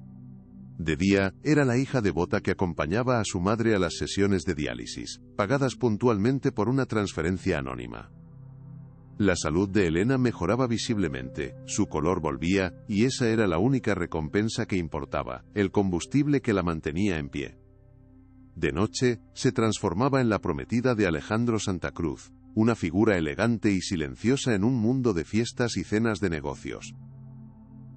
De día, era la hija devota que acompañaba a su madre a las sesiones de diálisis, pagadas puntualmente por una transferencia anónima. La salud de Elena mejoraba visiblemente, su color volvía, y esa era la única recompensa que importaba, el combustible que la mantenía en pie. De noche, se transformaba en la prometida de Alejandro Santa Cruz, una figura elegante y silenciosa en un mundo de fiestas y cenas de negocios.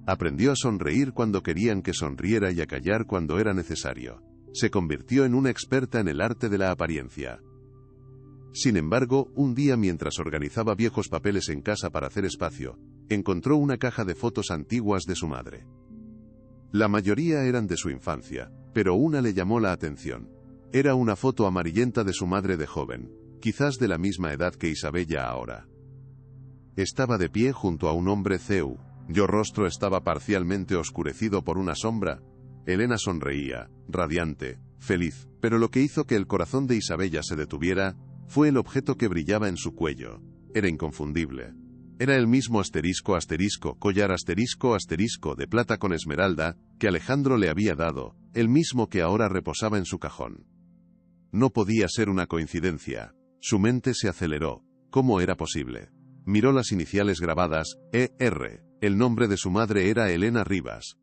Aprendió a sonreír cuando querían que sonriera y a callar cuando era necesario. Se convirtió en una experta en el arte de la apariencia. Sin embargo, un día mientras organizaba viejos papeles en casa para hacer espacio, encontró una caja de fotos antiguas de su madre. La mayoría eran de su infancia, pero una le llamó la atención. Era una foto amarillenta de su madre de joven, quizás de la misma edad que Isabella ahora. Estaba de pie junto a un hombre cuyo rostro estaba parcialmente oscurecido por una sombra. Elena sonreía, radiante, feliz, pero lo que hizo que el corazón de Isabella se detuviera fue el objeto que brillaba en su cuello. Era inconfundible. Era el mismo collar de plata con esmeralda que Alejandro le había dado, el mismo que ahora reposaba en su cajón. No podía ser una coincidencia. Su mente se aceleró. ¿Cómo era posible? Miró las iniciales grabadas, ER. El nombre de su madre era Elena Rivas.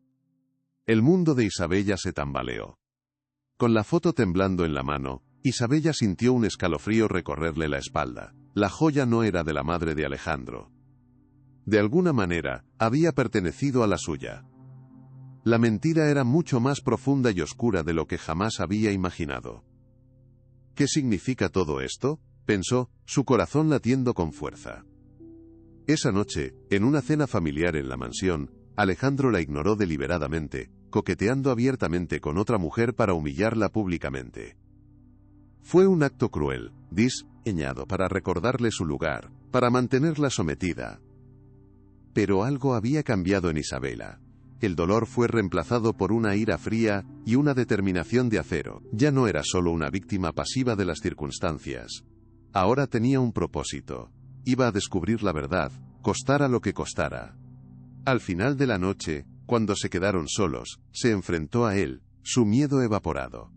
El mundo de Isabella se tambaleó. Con la foto temblando en la mano, Isabella sintió un escalofrío recorrerle la espalda. La joya no era de la madre de Alejandro. De alguna manera, había pertenecido a la suya. La mentira era mucho más profunda y oscura de lo que jamás había imaginado. ¿Qué significa todo esto?, pensó, su corazón latiendo con fuerza. Esa noche, en una cena familiar en la mansión, Alejandro la ignoró deliberadamente, coqueteando abiertamente con otra mujer para humillarla públicamente. Fue un acto cruel, diseñado para recordarle su lugar, para mantenerla sometida. Pero algo había cambiado en Isabella. El dolor fue reemplazado por una ira fría y una determinación de acero. Ya no era solo una víctima pasiva de las circunstancias. Ahora tenía un propósito. Iba a descubrir la verdad, costara lo que costara. Al final de la noche, cuando se quedaron solos, se enfrentó a él, su miedo evaporado.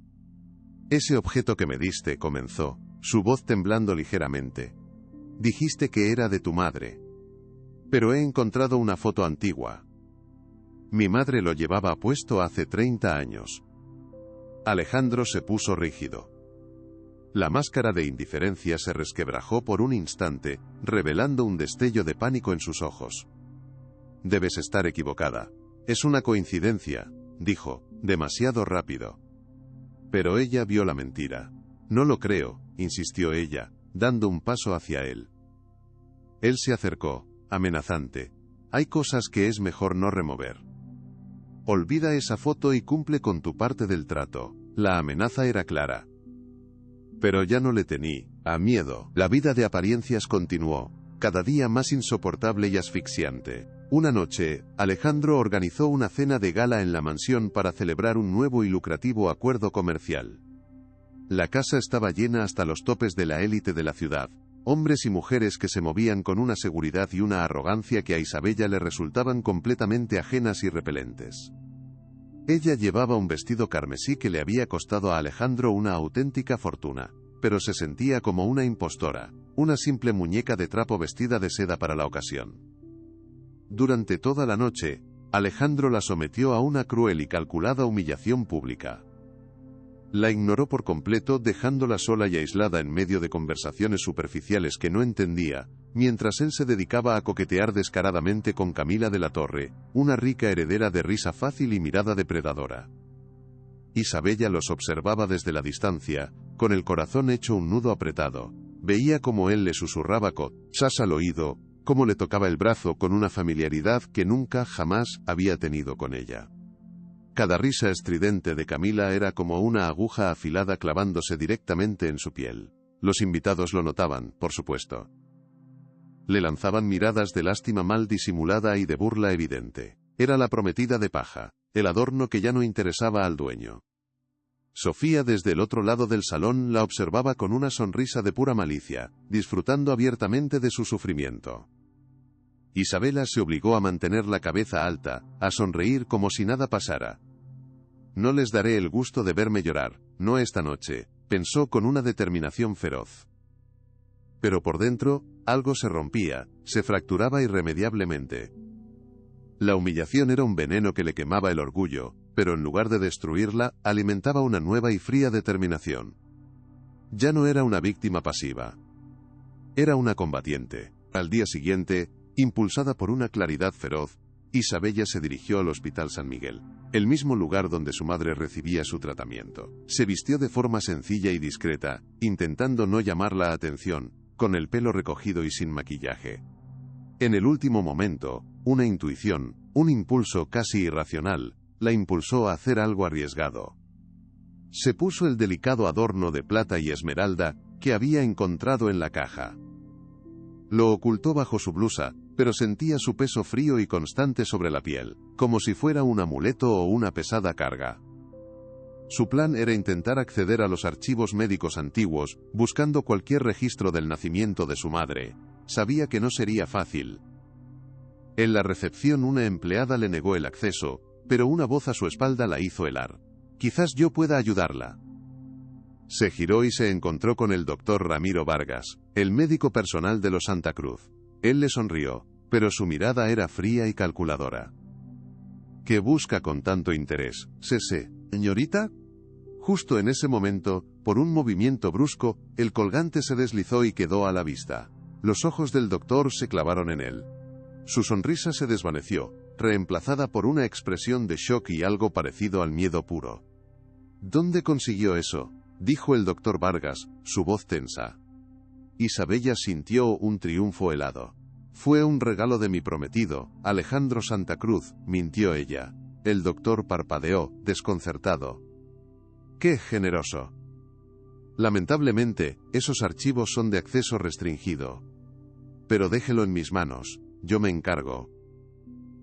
Ese objeto que me diste, comenzó, su voz temblando ligeramente. Dijiste que era de tu madre. Pero he encontrado una foto antigua. Mi madre lo llevaba puesto hace 30 años. Alejandro se puso rígido. La máscara de indiferencia se resquebrajó por un instante, revelando un destello de pánico en sus ojos. Debes estar equivocada. Es una coincidencia, dijo, demasiado rápido. Pero ella vio la mentira. No lo creo, insistió ella, dando un paso hacia él. Él se acercó, amenazante. Hay cosas que es mejor no remover. Olvida esa foto y cumple con tu parte del trato. La amenaza era clara. Pero ya no le tenía miedo. La vida de apariencias continuó, cada día más insoportable y asfixiante. Una noche, Alejandro organizó una cena de gala en la mansión para celebrar un nuevo y lucrativo acuerdo comercial. La casa estaba llena hasta los topes de la élite de la ciudad, hombres y mujeres que se movían con una seguridad y una arrogancia que a Isabella le resultaban completamente ajenas y repelentes. Ella llevaba un vestido carmesí que le había costado a Alejandro una auténtica fortuna, pero se sentía como una impostora, una simple muñeca de trapo vestida de seda para la ocasión. Durante toda la noche, Alejandro la sometió a una cruel y calculada humillación pública. La ignoró por completo, dejándola sola y aislada en medio de conversaciones superficiales que no entendía, mientras él se dedicaba a coquetear descaradamente con Camila de la Torre, una rica heredera de risa fácil y mirada depredadora. Isabella los observaba desde la distancia, con el corazón hecho un nudo apretado. Veía cómo él le susurraba cosas al oído, cómo le tocaba el brazo con una familiaridad que nunca jamás había tenido con ella. Cada risa estridente de Camila era como una aguja afilada clavándose directamente en su piel. Los invitados lo notaban, por supuesto. Le lanzaban miradas de lástima mal disimulada y de burla evidente. Era la prometida de paja, el adorno que ya no interesaba al dueño. Sofía desde el otro lado del salón la observaba con una sonrisa de pura malicia, disfrutando abiertamente de su sufrimiento. Isabela se obligó a mantener la cabeza alta, a sonreír como si nada pasara. No les daré el gusto de verme llorar, no esta noche, pensó con una determinación feroz. Pero por dentro, algo se rompía, se fracturaba irremediablemente. La humillación era un veneno que le quemaba el orgullo, pero en lugar de destruirla, alimentaba una nueva y fría determinación. Ya no era una víctima pasiva. Era una combatiente. Al día siguiente, impulsada por una claridad feroz, Isabella se dirigió al Hospital San Miguel, el mismo lugar donde su madre recibía su tratamiento. Se vistió de forma sencilla y discreta, intentando no llamar la atención, con el pelo recogido y sin maquillaje. En el último momento, una intuición, un impulso casi irracional, la impulsó a hacer algo arriesgado. Se puso el delicado adorno de plata y esmeralda que había encontrado en la caja. Lo ocultó bajo su blusa, pero sentía su peso frío y constante sobre la piel, como si fuera un amuleto o una pesada carga. Su plan era intentar acceder a los archivos médicos antiguos, buscando cualquier registro del nacimiento de su madre. Sabía que no sería fácil. En la recepción una empleada le negó el acceso, pero una voz a su espalda la hizo helar. «Quizás yo pueda ayudarla». Se giró y se encontró con el doctor Ramiro Vargas, el médico personal de los Santa Cruz. Él le sonrió, pero su mirada era fría y calculadora. «¿Qué busca con tanto interés, señorita?» Justo en ese momento, por un movimiento brusco, el colgante se deslizó y quedó a la vista. Los ojos del doctor se clavaron en él. Su sonrisa se desvaneció, reemplazada por una expresión de shock y algo parecido al miedo puro. «¿Dónde consiguió eso?», dijo el doctor Vargas, su voz tensa. Isabella sintió un triunfo helado. «Fue un regalo de mi prometido, Alejandro Santa Cruz», mintió ella. El doctor parpadeó, desconcertado. «¡Qué generoso!». «Lamentablemente, esos archivos son de acceso restringido. Pero déjelo en mis manos, yo me encargo».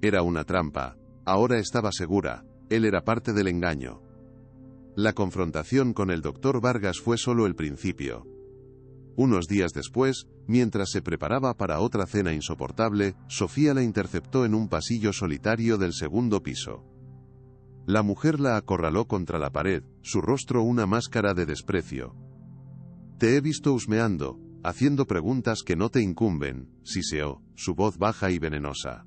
Era una trampa. Ahora estaba segura, él era parte del engaño. La confrontación con el doctor Vargas fue solo el principio. Unos días después, mientras se preparaba para otra cena insoportable, Sofía la interceptó en un pasillo solitario del segundo piso. La mujer la acorraló contra la pared, su rostro una máscara de desprecio. «Te he visto husmeando, haciendo preguntas que no te incumben», siseó, su voz baja y venenosa.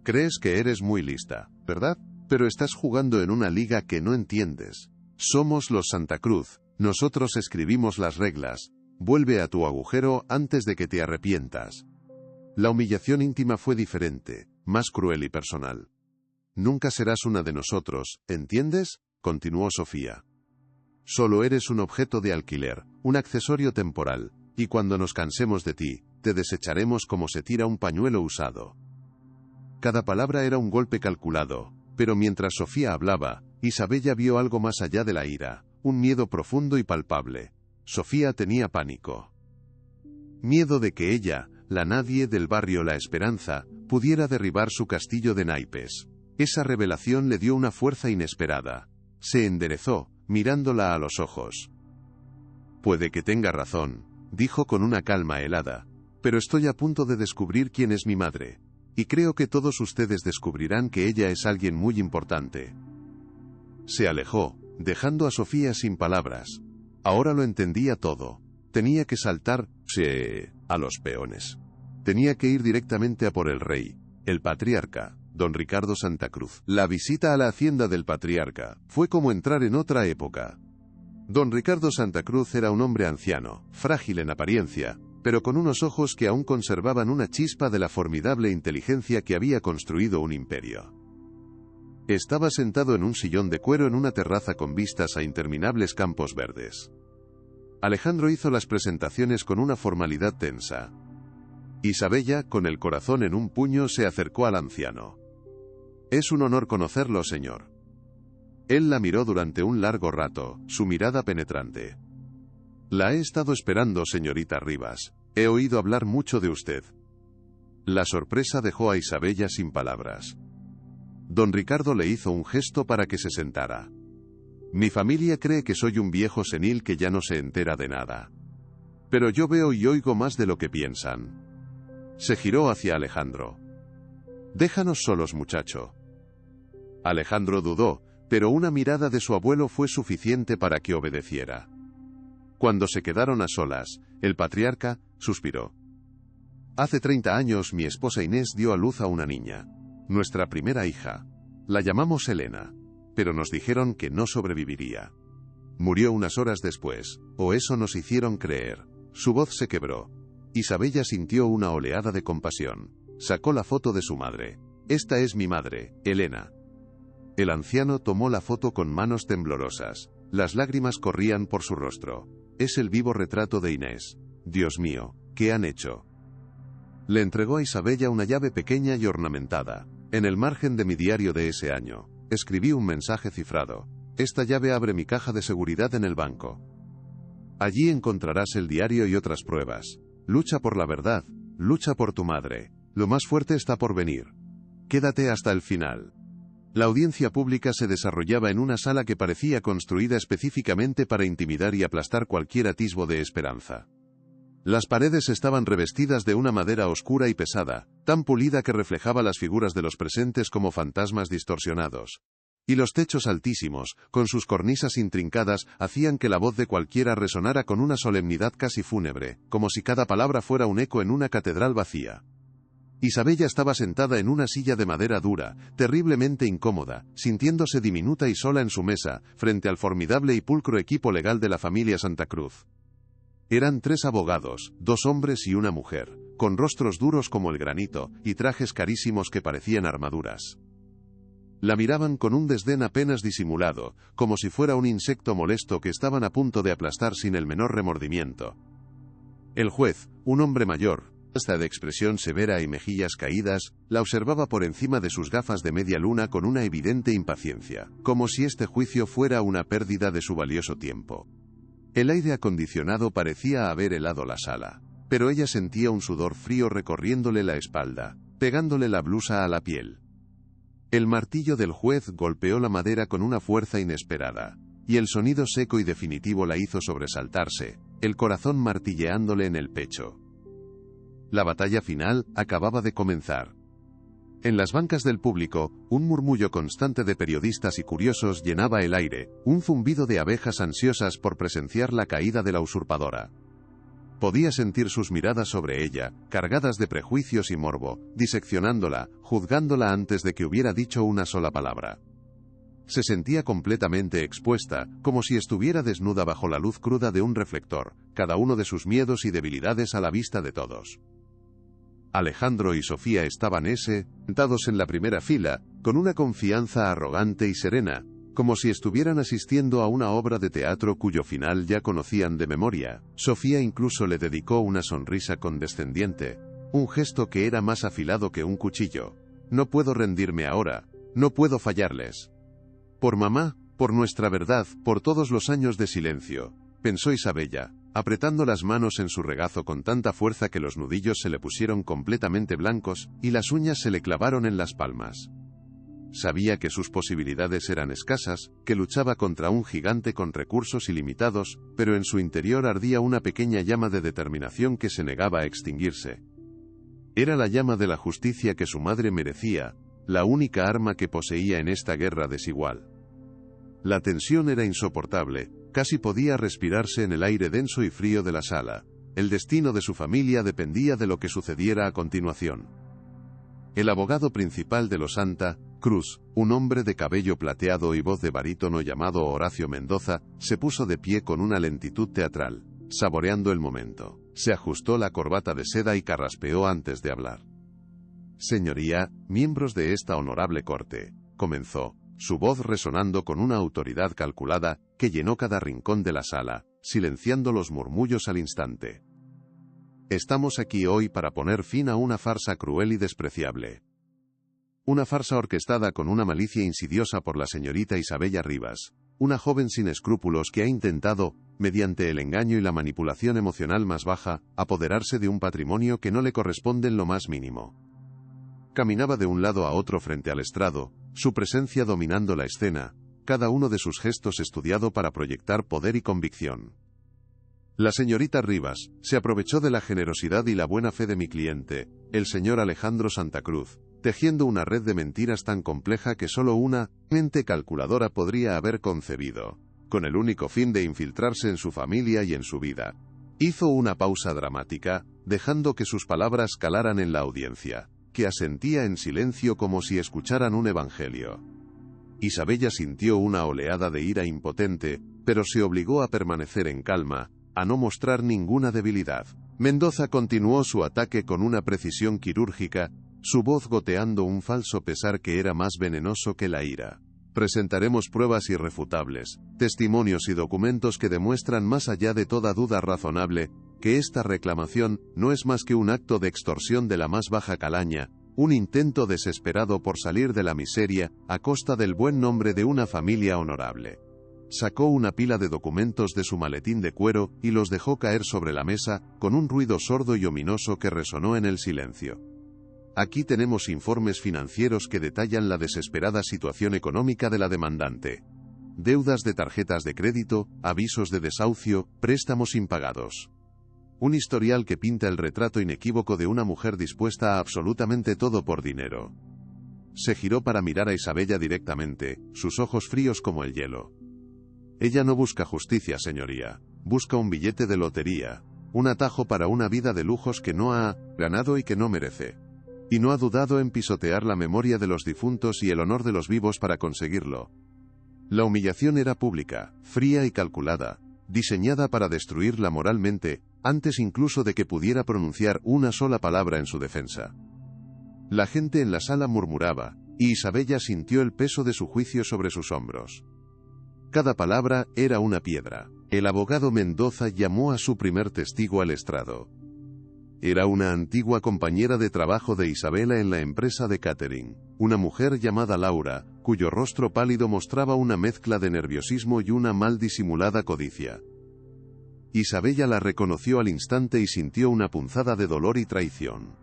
«Crees que eres muy lista, ¿verdad? Pero estás jugando en una liga que no entiendes. Somos los Santa Cruz, nosotros escribimos las reglas. Vuelve a tu agujero antes de que te arrepientas». La humillación íntima fue diferente, más cruel y personal. «Nunca serás una de nosotros, ¿entiendes?», continuó Sofía. «Solo eres un objeto de alquiler, un accesorio temporal, y cuando nos cansemos de ti, te desecharemos como se tira un pañuelo usado». Cada palabra era un golpe calculado, pero mientras Sofía hablaba, Isabella vio algo más allá de la ira, un miedo profundo y palpable. Sofía tenía pánico. Miedo de que ella, la nadie del barrio La Esperanza, pudiera derribar su castillo de naipes. Esa revelación le dio una fuerza inesperada. Se enderezó, mirándola a los ojos. «Puede que tenga razón», dijo con una calma helada, «pero estoy a punto de descubrir quién es mi madre. Y creo que todos ustedes descubrirán que ella es alguien muy importante». Se alejó, dejando a Sofía sin palabras. Ahora lo entendía todo. Tenía que saltarse a los peones. Tenía que ir directamente a por el rey, el patriarca, don Ricardo Santa Cruz. La visita a la hacienda del patriarca fue como entrar en otra época. Don Ricardo Santa Cruz era un hombre anciano, frágil en apariencia, pero con unos ojos que aún conservaban una chispa de la formidable inteligencia que había construido un imperio. Estaba sentado en un sillón de cuero en una terraza con vistas a interminables campos verdes. Alejandro hizo las presentaciones con una formalidad tensa. Isabella, con el corazón en un puño, se acercó al anciano. «Es un honor conocerlo, señor». Él la miró durante un largo rato, su mirada penetrante. «La he estado esperando, señorita Rivas. He oído hablar mucho de usted». La sorpresa dejó a Isabella sin palabras. Don Ricardo le hizo un gesto para que se sentara. «Mi familia cree que soy un viejo senil que ya no se entera de nada. Pero yo veo y oigo más de lo que piensan». Se giró hacia Alejandro. «Déjanos solos, muchacho». Alejandro dudó, pero una mirada de su abuelo fue suficiente para que obedeciera. Cuando se quedaron a solas, el patriarca suspiró. «Hace 30 años mi esposa Inés dio a luz a una niña. Nuestra primera hija. La llamamos Elena, pero nos dijeron que no sobreviviría. Murió unas horas después, o eso nos hicieron creer». Su voz se quebró. Isabella sintió una oleada de compasión. Sacó la foto de su madre. «Esta es mi madre, Elena». El anciano tomó la foto con manos temblorosas. Las lágrimas corrían por su rostro. «Es el vivo retrato de Inés. Dios mío, ¿qué han hecho?». Le entregó a Isabella una llave pequeña y ornamentada. «En el margen de mi diario de ese año, escribí un mensaje cifrado. Esta llave abre mi caja de seguridad en el banco. Allí encontrarás el diario y otras pruebas. Lucha por la verdad, lucha por tu madre. Lo más fuerte está por venir. Quédate hasta el final». La audiencia pública se desarrollaba en una sala que parecía construida específicamente para intimidar y aplastar cualquier atisbo de esperanza. Las paredes estaban revestidas de una madera oscura y pesada, tan pulida que reflejaba las figuras de los presentes como fantasmas distorsionados. Y los techos altísimos, con sus cornisas intrincadas, hacían que la voz de cualquiera resonara con una solemnidad casi fúnebre, como si cada palabra fuera un eco en una catedral vacía. Isabella estaba sentada en una silla de madera dura, terriblemente incómoda, sintiéndose diminuta y sola en su mesa, frente al formidable y pulcro equipo legal de la familia Santa Cruz. Eran 3 abogados, 2 hombres y una mujer, con rostros duros como el granito, y trajes carísimos que parecían armaduras. La miraban con un desdén apenas disimulado, como si fuera un insecto molesto que estaban a punto de aplastar sin el menor remordimiento. El juez, un hombre mayor, hasta de expresión severa y mejillas caídas, la observaba por encima de sus gafas de media luna con una evidente impaciencia, como si este juicio fuera una pérdida de su valioso tiempo. El aire acondicionado parecía haber helado la sala, pero ella sentía un sudor frío recorriéndole la espalda, pegándole la blusa a la piel. El martillo del juez golpeó la madera con una fuerza inesperada, y el sonido seco y definitivo la hizo sobresaltarse, el corazón martilleándole en el pecho. La batalla final acababa de comenzar. En las bancas del público, un murmullo constante de periodistas y curiosos llenaba el aire, un zumbido de abejas ansiosas por presenciar la caída de la usurpadora. Podía sentir sus miradas sobre ella, cargadas de prejuicios y morbo, diseccionándola, juzgándola antes de que hubiera dicho una sola palabra. Se sentía completamente expuesta, como si estuviera desnuda bajo la luz cruda de un reflector, cada uno de sus miedos y debilidades a la vista de todos. Alejandro y Sofía estaban sentados en la primera fila, con una confianza arrogante y serena, como si estuvieran asistiendo a una obra de teatro cuyo final ya conocían de memoria. Sofía incluso le dedicó una sonrisa condescendiente, un gesto que era más afilado que un cuchillo. «No puedo rendirme ahora, no puedo fallarles. Por mamá, por nuestra verdad, por todos los años de silencio», pensó Isabella, apretando las manos en su regazo con tanta fuerza que los nudillos se le pusieron completamente blancos, y las uñas se le clavaron en las palmas. Sabía que sus posibilidades eran escasas, que luchaba contra un gigante con recursos ilimitados, pero en su interior ardía una pequeña llama de determinación que se negaba a extinguirse. Era la llama de la justicia que su madre merecía, la única arma que poseía en esta guerra desigual. La tensión era insoportable, casi podía respirarse en el aire denso y frío de la sala. El destino de su familia dependía de lo que sucediera a continuación. El abogado principal de los Santa Cruz, un hombre de cabello plateado y voz de barítono llamado Horacio Mendoza, se puso de pie con una lentitud teatral, saboreando el momento. Se ajustó la corbata de seda y carraspeó antes de hablar. Señoría, miembros de esta honorable corte, comenzó, su voz resonando con una autoridad calculada que llenó cada rincón de la sala, silenciando los murmullos al instante. Estamos aquí hoy para poner fin a una farsa cruel y despreciable. Una farsa orquestada con una malicia insidiosa por la señorita Isabella Rivas, una joven sin escrúpulos que ha intentado, mediante el engaño y la manipulación emocional más baja, apoderarse de un patrimonio que no le corresponde en lo más mínimo. Caminaba de un lado a otro frente al estrado, su presencia dominando la escena, cada uno de sus gestos estudiado para proyectar poder y convicción. La señorita Rivas se aprovechó de la generosidad y la buena fe de mi cliente, el señor Alejandro Santa Cruz, tejiendo una red de mentiras tan compleja que solo una mente calculadora podría haber concebido, con el único fin de infiltrarse en su familia y en su vida. Hizo una pausa dramática, dejando que sus palabras calaran en la audiencia, que asentía en silencio como si escucharan un evangelio. Isabella sintió una oleada de ira impotente, pero se obligó a permanecer en calma, a no mostrar ninguna debilidad. Mendoza continuó su ataque con una precisión quirúrgica, su voz goteando un falso pesar que era más venenoso que la ira. Presentaremos pruebas irrefutables, testimonios y documentos que demuestran más allá de toda duda razonable, que esta reclamación no es más que un acto de extorsión de la más baja calaña, un intento desesperado por salir de la miseria, a costa del buen nombre de una familia honorable. Sacó una pila de documentos de su maletín de cuero y los dejó caer sobre la mesa, con un ruido sordo y ominoso que resonó en el silencio. Aquí tenemos informes financieros que detallan la desesperada situación económica de la demandante. Deudas de tarjetas de crédito, avisos de desahucio, préstamos impagados. Un historial que pinta el retrato inequívoco de una mujer dispuesta a absolutamente todo por dinero. Se giró para mirar a Isabella directamente, sus ojos fríos como el hielo. Ella no busca justicia, señoría. Busca un billete de lotería, un atajo para una vida de lujos que no ha ganado y que no merece. Y no ha dudado en pisotear la memoria de los difuntos y el honor de los vivos para conseguirlo. La humillación era pública, fría y calculada, diseñada para destruirla moralmente, antes incluso de que pudiera pronunciar una sola palabra en su defensa. La gente en la sala murmuraba, y Isabella sintió el peso de su juicio sobre sus hombros. Cada palabra era una piedra. El abogado Mendoza llamó a su primer testigo al estrado. Era una antigua compañera de trabajo de Isabela en la empresa de catering, una mujer llamada Laura, cuyo rostro pálido mostraba una mezcla de nerviosismo y una mal disimulada codicia. Isabella la reconoció al instante y sintió una punzada de dolor y traición.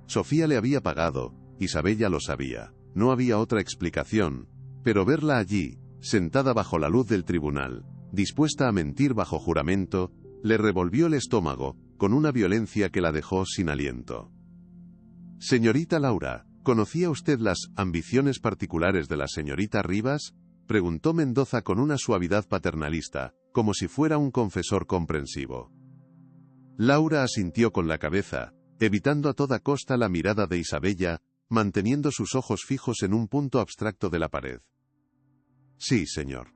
Sofía le había pagado, Isabella lo sabía, no había otra explicación, pero verla allí, sentada bajo la luz del tribunal, dispuesta a mentir bajo juramento, le revolvió el estómago, con una violencia que la dejó sin aliento. Señorita Laura, ¿conocía usted las ambiciones particulares de la señorita Rivas? Preguntó Mendoza con una suavidad paternalista, como si fuera un confesor comprensivo. Laura asintió con la cabeza, evitando a toda costa la mirada de Isabella, manteniendo sus ojos fijos en un punto abstracto de la pared. Sí, señor.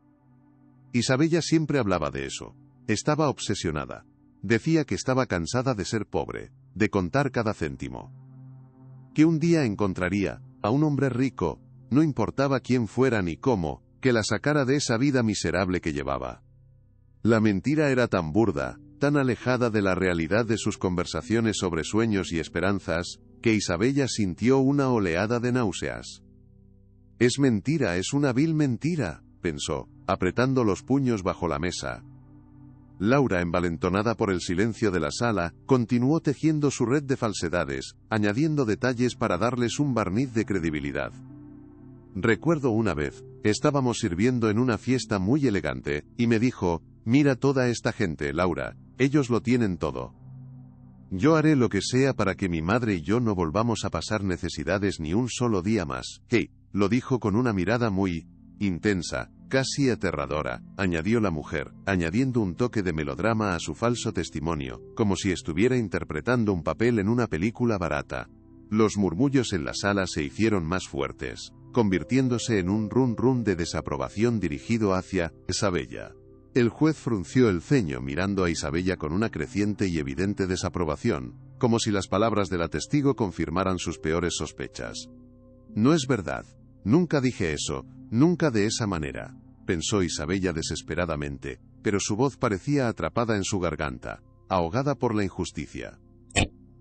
Isabella siempre hablaba de eso. Estaba obsesionada. Decía que estaba cansada de ser pobre, de contar cada céntimo. Que un día encontraría a un hombre rico, no importaba quién fuera ni cómo, que la sacara de esa vida miserable que llevaba. La mentira era tan burda, tan alejada de la realidad de sus conversaciones sobre sueños y esperanzas, que Isabella sintió una oleada de náuseas. Es mentira, es una vil mentira, pensó, apretando los puños bajo la mesa. Laura, envalentonada por el silencio de la sala, continuó tejiendo su red de falsedades, añadiendo detalles para darles un barniz de credibilidad. Recuerdo una vez, estábamos sirviendo en una fiesta muy elegante, y me dijo, mira toda esta gente, Laura, ellos lo tienen todo. Yo haré lo que sea para que mi madre y yo no volvamos a pasar necesidades ni un solo día más. Hey, lo dijo con una mirada muy intensa, casi aterradora, añadió la mujer, añadiendo un toque de melodrama a su falso testimonio, como si estuviera interpretando un papel en una película barata. Los murmullos en la sala se hicieron más fuertes, convirtiéndose en un rum-rum de desaprobación dirigido hacia Isabella. El juez frunció el ceño mirando a Isabella con una creciente y evidente desaprobación, como si las palabras de la testigo confirmaran sus peores sospechas. No es verdad. Nunca dije eso, nunca de esa manera, pensó Isabella desesperadamente, pero su voz parecía atrapada en su garganta, ahogada por la injusticia.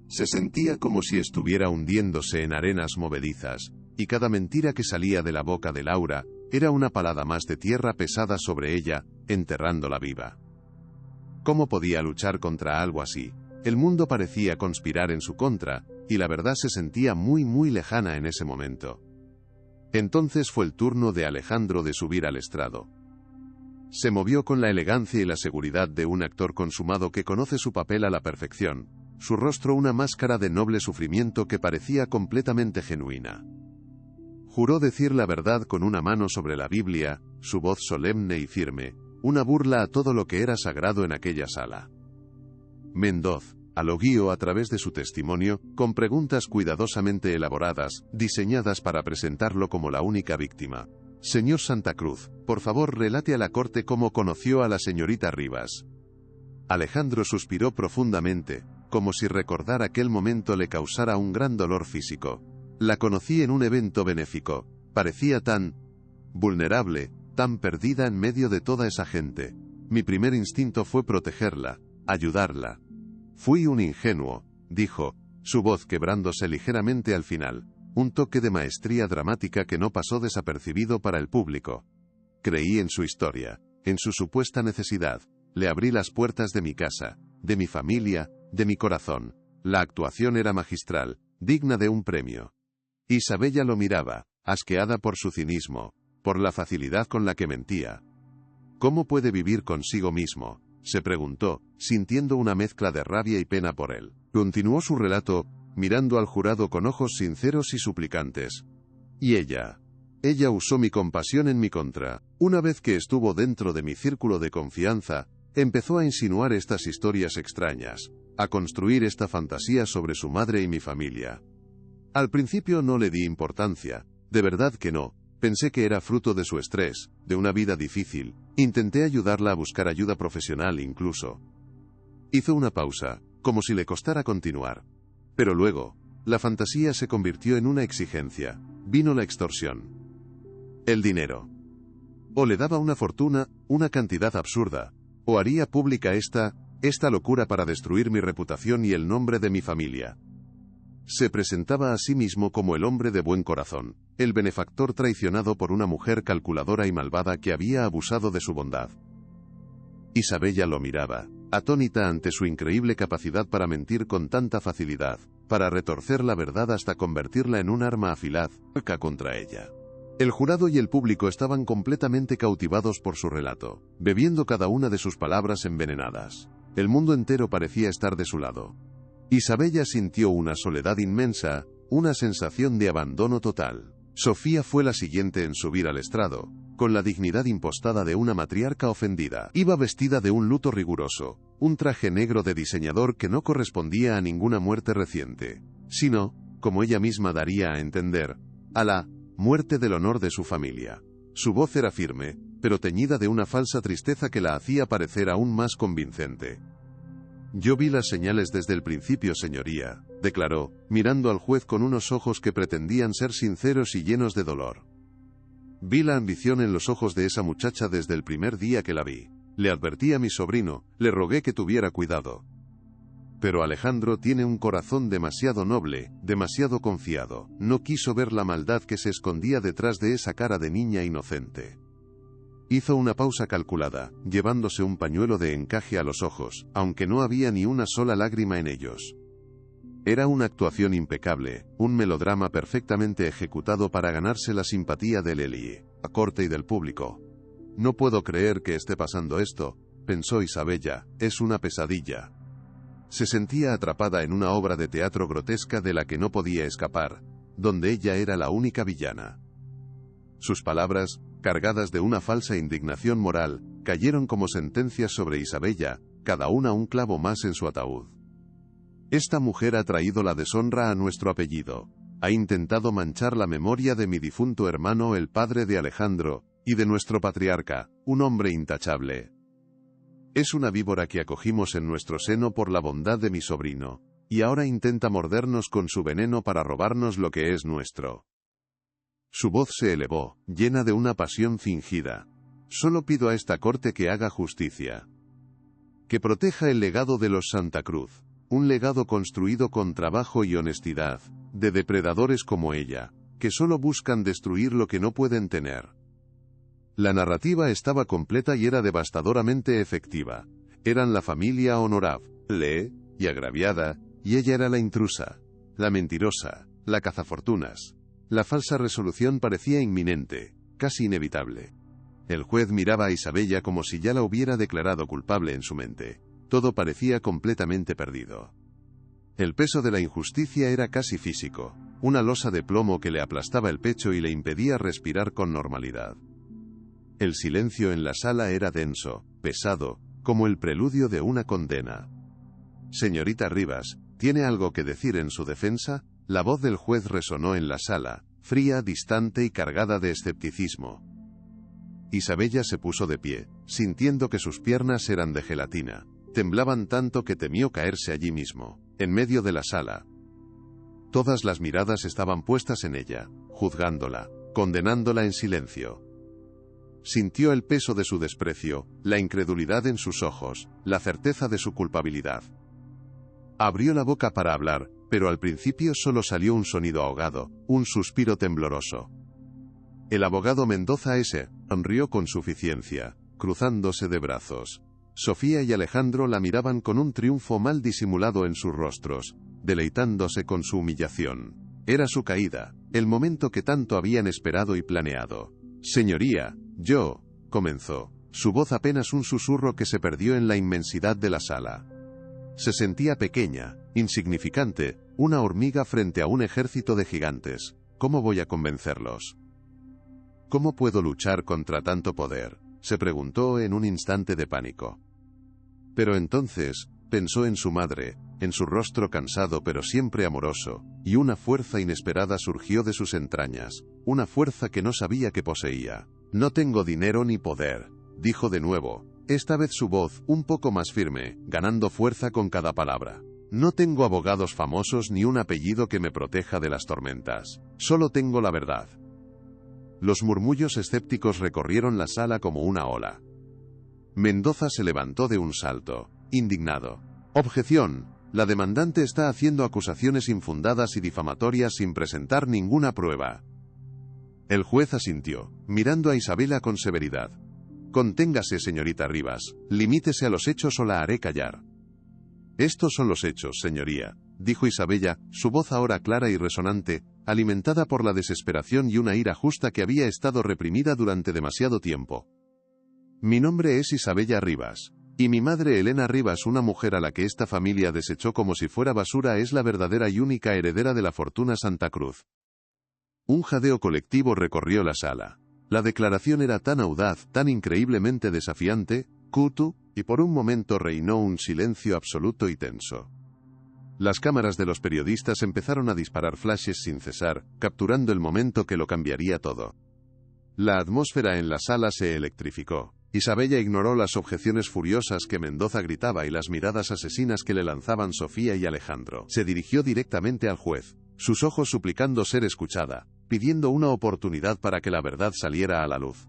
Se sentía como si estuviera hundiéndose en arenas movedizas, y cada mentira que salía de la boca de Laura era una palada más de tierra pesada sobre ella, enterrándola viva. ¿Cómo podía luchar contra algo así? El mundo parecía conspirar en su contra, y la verdad se sentía muy muy lejana en ese momento. Entonces fue el turno de Alejandro de subir al estrado. Se movió con la elegancia y la seguridad de un actor consumado que conoce su papel a la perfección, su rostro una máscara de noble sufrimiento que parecía completamente genuina. Juró decir la verdad con una mano sobre la Biblia, su voz solemne y firme, una burla a todo lo que era sagrado en aquella sala. Mendoz lo guió a través de su testimonio, con preguntas cuidadosamente elaboradas, diseñadas para presentarlo como la única víctima. Señor Santa Cruz, por favor relate a la corte cómo conoció a la señorita Rivas. Alejandro suspiró profundamente, como si recordar aquel momento le causara un gran dolor físico. La conocí en un evento benéfico. Parecía tan vulnerable, tan perdida en medio de toda esa gente. Mi primer instinto fue protegerla, ayudarla. Fui un ingenuo, dijo, su voz quebrándose ligeramente al final, un toque de maestría dramática que no pasó desapercibido para el público. Creí en su historia, en su supuesta necesidad, le abrí las puertas de mi casa, de mi familia, de mi corazón. La actuación era magistral, digna de un premio. Isabella lo miraba, asqueada por su cinismo, por la facilidad con la que mentía. ¿Cómo puede vivir consigo mismo?, se preguntó, sintiendo una mezcla de rabia y pena por él. Continuó su relato, mirando al jurado con ojos sinceros y suplicantes. Y ella usó mi compasión en mi contra. Una vez que estuvo dentro de mi círculo de confianza, empezó a insinuar estas historias extrañas, a construir esta fantasía sobre su madre y mi familia. Al principio no le di importancia, de verdad que no. Pensé que era fruto de su estrés, de una vida difícil. Intenté ayudarla a buscar ayuda profesional incluso. Hizo una pausa, como si le costara continuar. Pero luego, la fantasía se convirtió en una exigencia. Vino la extorsión. El dinero. O le daba una fortuna, una cantidad absurda, o haría pública esta locura para destruir mi reputación y el nombre de mi familia. Se presentaba a sí mismo como el hombre de buen corazón, el benefactor traicionado por una mujer calculadora y malvada que había abusado de su bondad. Isabella lo miraba, atónita ante su increíble capacidad para mentir con tanta facilidad, para retorcer la verdad hasta convertirla en un arma afilada contra ella. El jurado y el público estaban completamente cautivados por su relato, bebiendo cada una de sus palabras envenenadas. El mundo entero parecía estar de su lado. Isabella sintió una soledad inmensa, una sensación de abandono total. Sofía fue la siguiente en subir al estrado, con la dignidad impostada de una matriarca ofendida. Iba vestida de un luto riguroso, un traje negro de diseñador que no correspondía a ninguna muerte reciente, sino, como ella misma daría a entender, a la muerte del honor de su familia. Su voz era firme, pero teñida de una falsa tristeza que la hacía parecer aún más convincente. Yo vi las señales desde el principio, señoría, declaró, mirando al juez con unos ojos que pretendían ser sinceros y llenos de dolor. Vi la ambición en los ojos de esa muchacha desde el primer día que la vi. Le advertí a mi sobrino, le rogué que tuviera cuidado. Pero Alejandro tiene un corazón demasiado noble, demasiado confiado. No quiso ver la maldad que se escondía detrás de esa cara de niña inocente. Hizo una pausa calculada, llevándose un pañuelo de encaje a los ojos, aunque no había ni una sola lágrima en ellos. Era una actuación impecable, un melodrama perfectamente ejecutado para ganarse la simpatía del Eli, la corte y del público. No puedo creer que esté pasando esto, pensó Isabella, es una pesadilla. Se sentía atrapada en una obra de teatro grotesca de la que no podía escapar, donde ella era la única villana. Sus palabras, cargadas de una falsa indignación moral, cayeron como sentencias sobre Isabella, cada una un clavo más en su ataúd. Esta mujer ha traído la deshonra a nuestro apellido. Ha intentado manchar la memoria de mi difunto hermano, el padre de Alejandro, y de nuestro patriarca, un hombre intachable. Es una víbora que acogimos en nuestro seno por la bondad de mi sobrino, y ahora intenta mordernos con su veneno para robarnos lo que es nuestro. Su voz se elevó, llena de una pasión fingida. Solo pido a esta corte que haga justicia. Que proteja el legado de los Santa Cruz, un legado construido con trabajo y honestidad, de depredadores como ella, que solo buscan destruir lo que no pueden tener. La narrativa estaba completa y era devastadoramente efectiva. Eran la familia honorable y agraviada, y ella era la intrusa, la mentirosa, la cazafortunas. La falsa resolución parecía inminente, casi inevitable. El juez miraba a Isabella como si ya la hubiera declarado culpable en su mente. Todo parecía completamente perdido. El peso de la injusticia era casi físico, una losa de plomo que le aplastaba el pecho y le impedía respirar con normalidad. El silencio en la sala era denso, pesado, como el preludio de una condena. Señorita Rivas, ¿tiene algo que decir en su defensa? La voz del juez resonó en la sala, fría, distante y cargada de escepticismo. Isabella se puso de pie, sintiendo que sus piernas eran de gelatina. Temblaban tanto que temió caerse allí mismo, en medio de la sala. Todas las miradas estaban puestas en ella, juzgándola, condenándola en silencio. Sintió el peso de su desprecio, la incredulidad en sus ojos, la certeza de su culpabilidad. Abrió la boca para hablar, pero al principio solo salió un sonido ahogado, un suspiro tembloroso. El abogado Mendoza sonrió con suficiencia, cruzándose de brazos. Sofía y Alejandro la miraban con un triunfo mal disimulado en sus rostros, deleitándose con su humillación. Era su caída, el momento que tanto habían esperado y planeado. Señoría, comenzó. Su voz apenas un susurro que se perdió en la inmensidad de la sala. Se sentía pequeña, insignificante, una hormiga frente a un ejército de gigantes. ¿Cómo voy a convencerlos? ¿Cómo puedo luchar contra tanto poder?, se preguntó en un instante de pánico. Pero entonces, pensó en su madre, en su rostro cansado pero siempre amoroso, y una fuerza inesperada surgió de sus entrañas, una fuerza que no sabía que poseía. No tengo dinero ni poder, dijo de nuevo, esta vez su voz un poco más firme, ganando fuerza con cada palabra. No tengo abogados famosos ni un apellido que me proteja de las tormentas. Solo tengo la verdad. Los murmullos escépticos recorrieron la sala como una ola. Mendoza se levantó de un salto, indignado. Objeción. La demandante está haciendo acusaciones infundadas y difamatorias sin presentar ninguna prueba. El juez asintió, mirando a Isabella con severidad. Conténgase, señorita Rivas, limítese a los hechos o la haré callar. Estos son los hechos, señoría, dijo Isabella, su voz ahora clara y resonante, alimentada por la desesperación y una ira justa que había estado reprimida durante demasiado tiempo. Mi nombre es Isabella Rivas, y mi madre Elena Rivas, una mujer a la que esta familia desechó como si fuera basura, es la verdadera y única heredera de la fortuna Santa Cruz. Un jadeo colectivo recorrió la sala. La declaración era tan audaz, tan increíblemente desafiante, y por un momento reinó un silencio absoluto y tenso. Las cámaras de los periodistas empezaron a disparar flashes sin cesar, capturando el momento que lo cambiaría todo. La atmósfera en la sala se electrificó. Isabella ignoró las objeciones furiosas que Mendoza gritaba y las miradas asesinas que le lanzaban Sofía y Alejandro. Se dirigió directamente al juez, sus ojos suplicando ser escuchada, pidiendo una oportunidad para que la verdad saliera a la luz.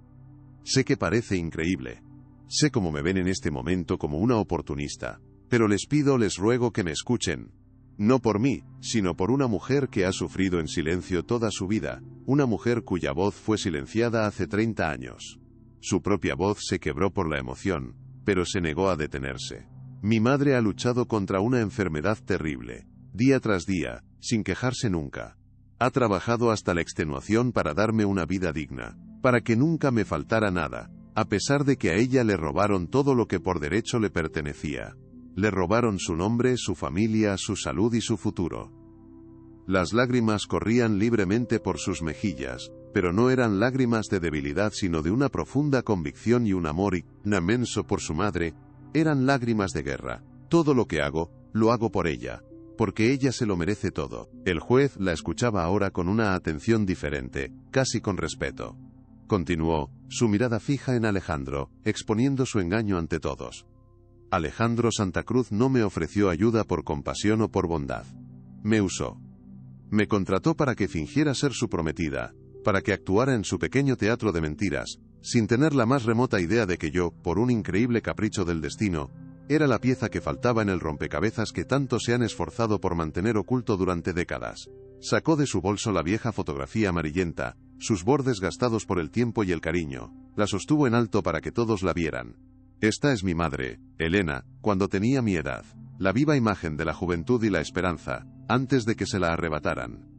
Sé que parece increíble. Sé cómo me ven en este momento como una oportunista, pero les ruego que me escuchen. No por mí, sino por una mujer que ha sufrido en silencio toda su vida, una mujer cuya voz fue silenciada hace 30 años. Su propia voz se quebró por la emoción, pero se negó a detenerse. Mi madre ha luchado contra una enfermedad terrible, día tras día, sin quejarse nunca. Ha trabajado hasta la extenuación para darme una vida digna, para que nunca me faltara nada, a pesar de que a ella le robaron todo lo que por derecho le pertenecía. Le robaron su nombre, su familia, su salud y su futuro. Las lágrimas corrían libremente por sus mejillas, pero no eran lágrimas de debilidad sino de una profunda convicción y un amor inmenso por su madre. Eran lágrimas de guerra. Todo lo que hago, lo hago por ella porque ella se lo merece todo. El juez la escuchaba ahora con una atención diferente, casi con respeto. Continuó, su mirada fija en Alejandro, exponiendo su engaño ante todos. Alejandro Santa Cruz no me ofreció ayuda por compasión o por bondad. Me usó. Me contrató para que fingiera ser su prometida, para que actuara en su pequeño teatro de mentiras, sin tener la más remota idea de que yo, por un increíble capricho del destino, era la pieza que faltaba en el rompecabezas que tanto se han esforzado por mantener oculto durante décadas. Sacó de su bolso la vieja fotografía amarillenta, sus bordes gastados por el tiempo y el cariño, la sostuvo en alto para que todos la vieran. Esta es mi madre, Elena, cuando tenía mi edad, la viva imagen de la juventud y la esperanza, antes de que se la arrebataran.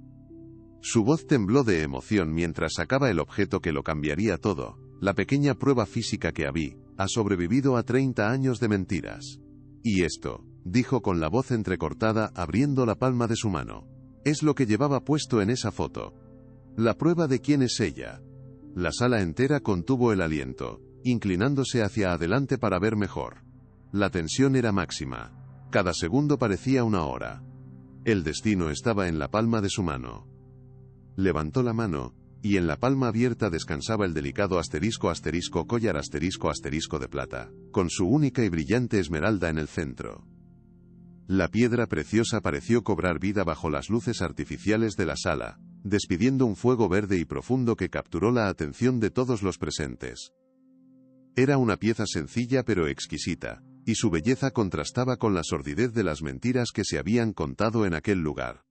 Su voz tembló de emoción mientras sacaba el objeto que lo cambiaría todo, la pequeña prueba física que Abby ha sobrevivido a 30 años de mentiras. Y esto, dijo con la voz entrecortada abriendo la palma de su mano, es lo que llevaba puesto en esa foto. La prueba de quién es ella. La sala entera contuvo el aliento, inclinándose hacia adelante para ver mejor. La tensión era máxima. Cada segundo parecía una hora. El destino estaba en la palma de su mano. Levantó la mano, y en la palma abierta descansaba el delicado collar de plata, con su única y brillante esmeralda en el centro. La piedra preciosa pareció cobrar vida bajo las luces artificiales de la sala, despidiendo un fuego verde y profundo que capturó la atención de todos los presentes. Era una pieza sencilla pero exquisita, y su belleza contrastaba con la sordidez de las mentiras que se habían contado en aquel lugar.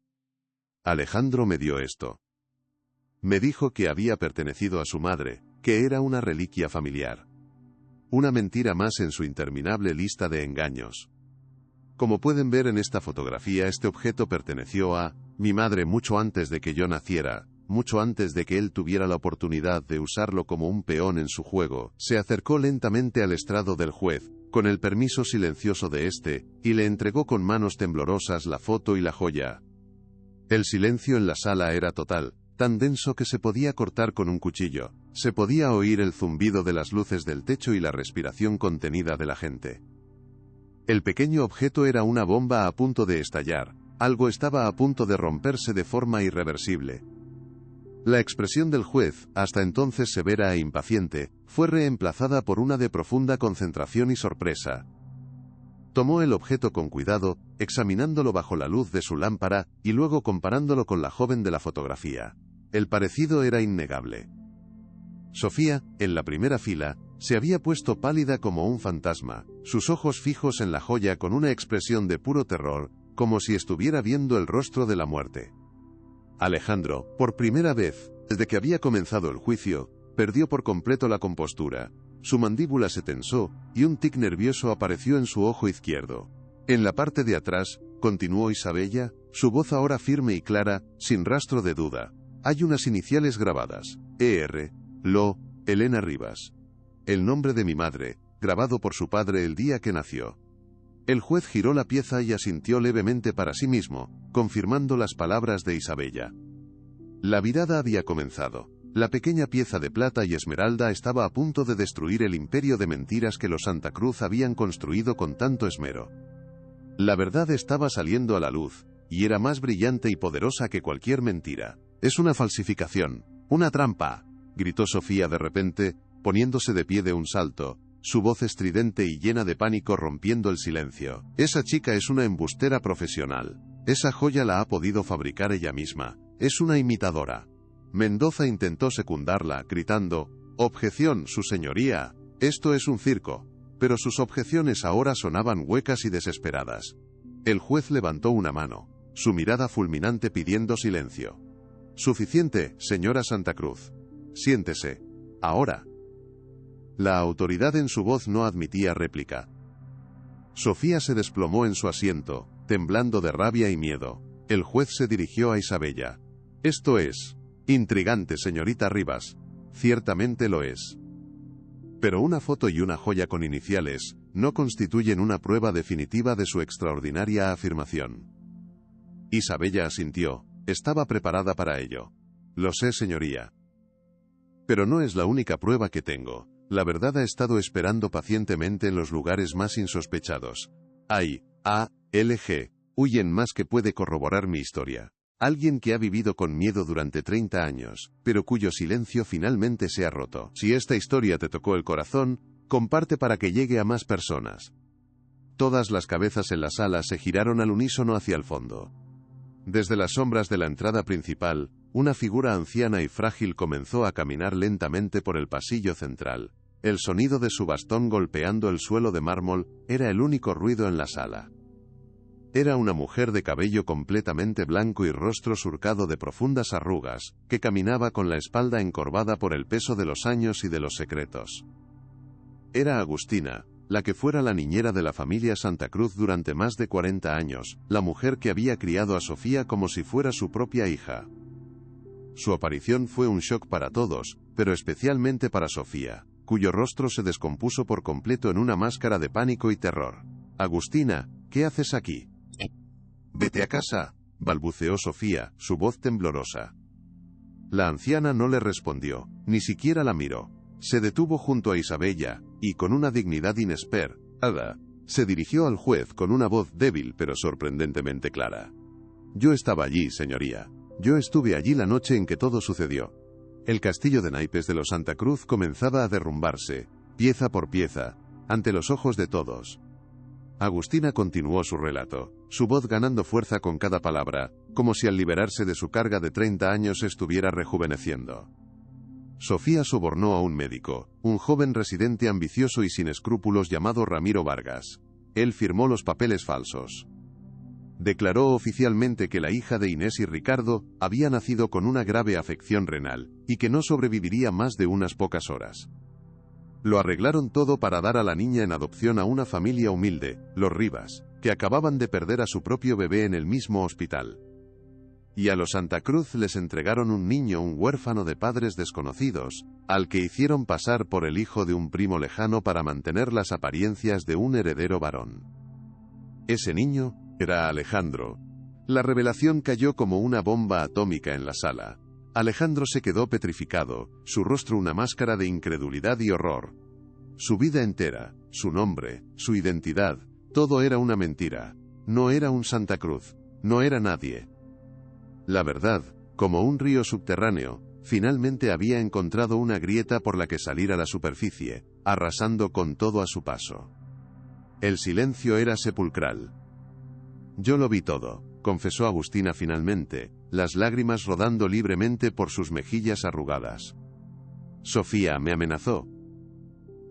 Alejandro me dio esto. Me dijo que había pertenecido a su madre, que era una reliquia familiar. Una mentira más en su interminable lista de engaños. Como pueden ver en esta fotografía, este objeto perteneció a mi madre mucho antes de que yo naciera, mucho antes de que él tuviera la oportunidad de usarlo como un peón en su juego. Se acercó lentamente al estrado del juez, con el permiso silencioso de este, y le entregó con manos temblorosas la foto y la joya. El silencio en la sala era total, tan denso que se podía cortar con un cuchillo, se podía oír el zumbido de las luces del techo y la respiración contenida de la gente. El pequeño objeto era una bomba a punto de estallar, algo estaba a punto de romperse de forma irreversible. La expresión del juez, hasta entonces severa e impaciente, fue reemplazada por una de profunda concentración y sorpresa. Tomó el objeto con cuidado, examinándolo bajo la luz de su lámpara, y luego comparándolo con la joven de la fotografía. El parecido era innegable. Sofía, en la primera fila, se había puesto pálida como un fantasma, sus ojos fijos en la joya con una expresión de puro terror, como si estuviera viendo el rostro de la muerte. Alejandro, por primera vez, desde que había comenzado el juicio, perdió por completo la compostura. Su mandíbula se tensó, y un tic nervioso apareció en su ojo izquierdo. En la parte de atrás, continuó Isabella, su voz ahora firme y clara, sin rastro de duda. Hay unas iniciales grabadas, E.R., Lo, Elena Rivas. El nombre de mi madre, grabado por su padre el día que nació. El juez giró la pieza y asintió levemente para sí mismo, confirmando las palabras de Isabella. La virada había comenzado. La pequeña pieza de plata y esmeralda estaba a punto de destruir el imperio de mentiras que los Santa Cruz habían construido con tanto esmero. La verdad estaba saliendo a la luz, y era más brillante y poderosa que cualquier mentira. «Es una falsificación, una trampa», gritó Sofía de repente, poniéndose de pie de un salto, su voz estridente y llena de pánico rompiendo el silencio. «Esa chica es una embustera profesional. Esa joya la ha podido fabricar ella misma. Es una imitadora». Mendoza intentó secundarla, gritando, «Objeción, su señoría. Esto es un circo». Pero sus objeciones ahora sonaban huecas y desesperadas. El juez levantó una mano, su mirada fulminante pidiendo silencio. «Suficiente, señora Santa Cruz. Siéntese. Ahora». La autoridad en su voz no admitía réplica. Sofía se desplomó en su asiento, temblando de rabia y miedo. El juez se dirigió a Isabella. «Esto es intrigante, señorita Rivas. Ciertamente lo es. Pero una foto y una joya con iniciales no constituyen una prueba definitiva de su extraordinaria afirmación». Isabella asintió. Estaba preparada para ello. «Lo sé, señoría. Pero no es la única prueba que tengo. La verdad ha estado esperando pacientemente en los lugares más insospechados. Hay, A, L, G, Huyen más que puede corroborar mi historia. Alguien que ha vivido con miedo durante 30 años, pero cuyo silencio finalmente se ha roto. Si esta historia te tocó el corazón, comparte para que llegue a más personas. Todas las cabezas en la sala se giraron al unísono hacia el fondo. Desde las sombras de la entrada principal, una figura anciana y frágil comenzó a caminar lentamente por el pasillo central. El sonido de su bastón golpeando el suelo de mármol era el único ruido en la sala. Era una mujer de cabello completamente blanco y rostro surcado de profundas arrugas, que caminaba con la espalda encorvada por el peso de los años y de los secretos. Era Agustina, la que fuera la niñera de la familia Santa Cruz durante más de 40 años, la mujer que había criado a Sofía como si fuera su propia hija. Su aparición fue un shock para todos, pero especialmente para Sofía, cuyo rostro se descompuso por completo en una máscara de pánico y terror. «Agustina, ¿qué haces aquí?» «Vete a casa», balbuceó Sofía, su voz temblorosa. La anciana no le respondió, ni siquiera la miró. Se detuvo junto a Isabella, y con una dignidad inesperada, se dirigió al juez con una voz débil pero sorprendentemente clara. «Yo estaba allí, señoría. Yo estuve allí la noche en que todo sucedió». El castillo de naipes de los Santa Cruz comenzaba a derrumbarse, pieza por pieza, ante los ojos de todos. Agustina continuó su relato, su voz ganando fuerza con cada palabra, como si al liberarse de su carga de 30 años estuviera rejuveneciendo. Sofía sobornó a un médico, un joven residente ambicioso y sin escrúpulos llamado Ramiro Vargas. Él firmó los papeles falsos. Declaró oficialmente que la hija de Inés y Ricardo había nacido con una grave afección renal, y que no sobreviviría más de unas pocas horas. Lo arreglaron todo para dar a la niña en adopción a una familia humilde, los Rivas, que acababan de perder a su propio bebé en el mismo hospital. Y a los Santa Cruz les entregaron un niño, un huérfano de padres desconocidos, al que hicieron pasar por el hijo de un primo lejano para mantener las apariencias de un heredero varón. Ese niño era Alejandro. La revelación cayó como una bomba atómica en la sala. Alejandro se quedó petrificado, su rostro una máscara de incredulidad y horror. Su vida entera, su nombre, su identidad, todo era una mentira. No era un Santa Cruz, no era nadie. La verdad, como un río subterráneo, finalmente había encontrado una grieta por la que salir a la superficie, arrasando con todo a su paso. El silencio era sepulcral. «Yo lo vi todo», confesó Agustina finalmente, las lágrimas rodando libremente por sus mejillas arrugadas. «Sofía me amenazó.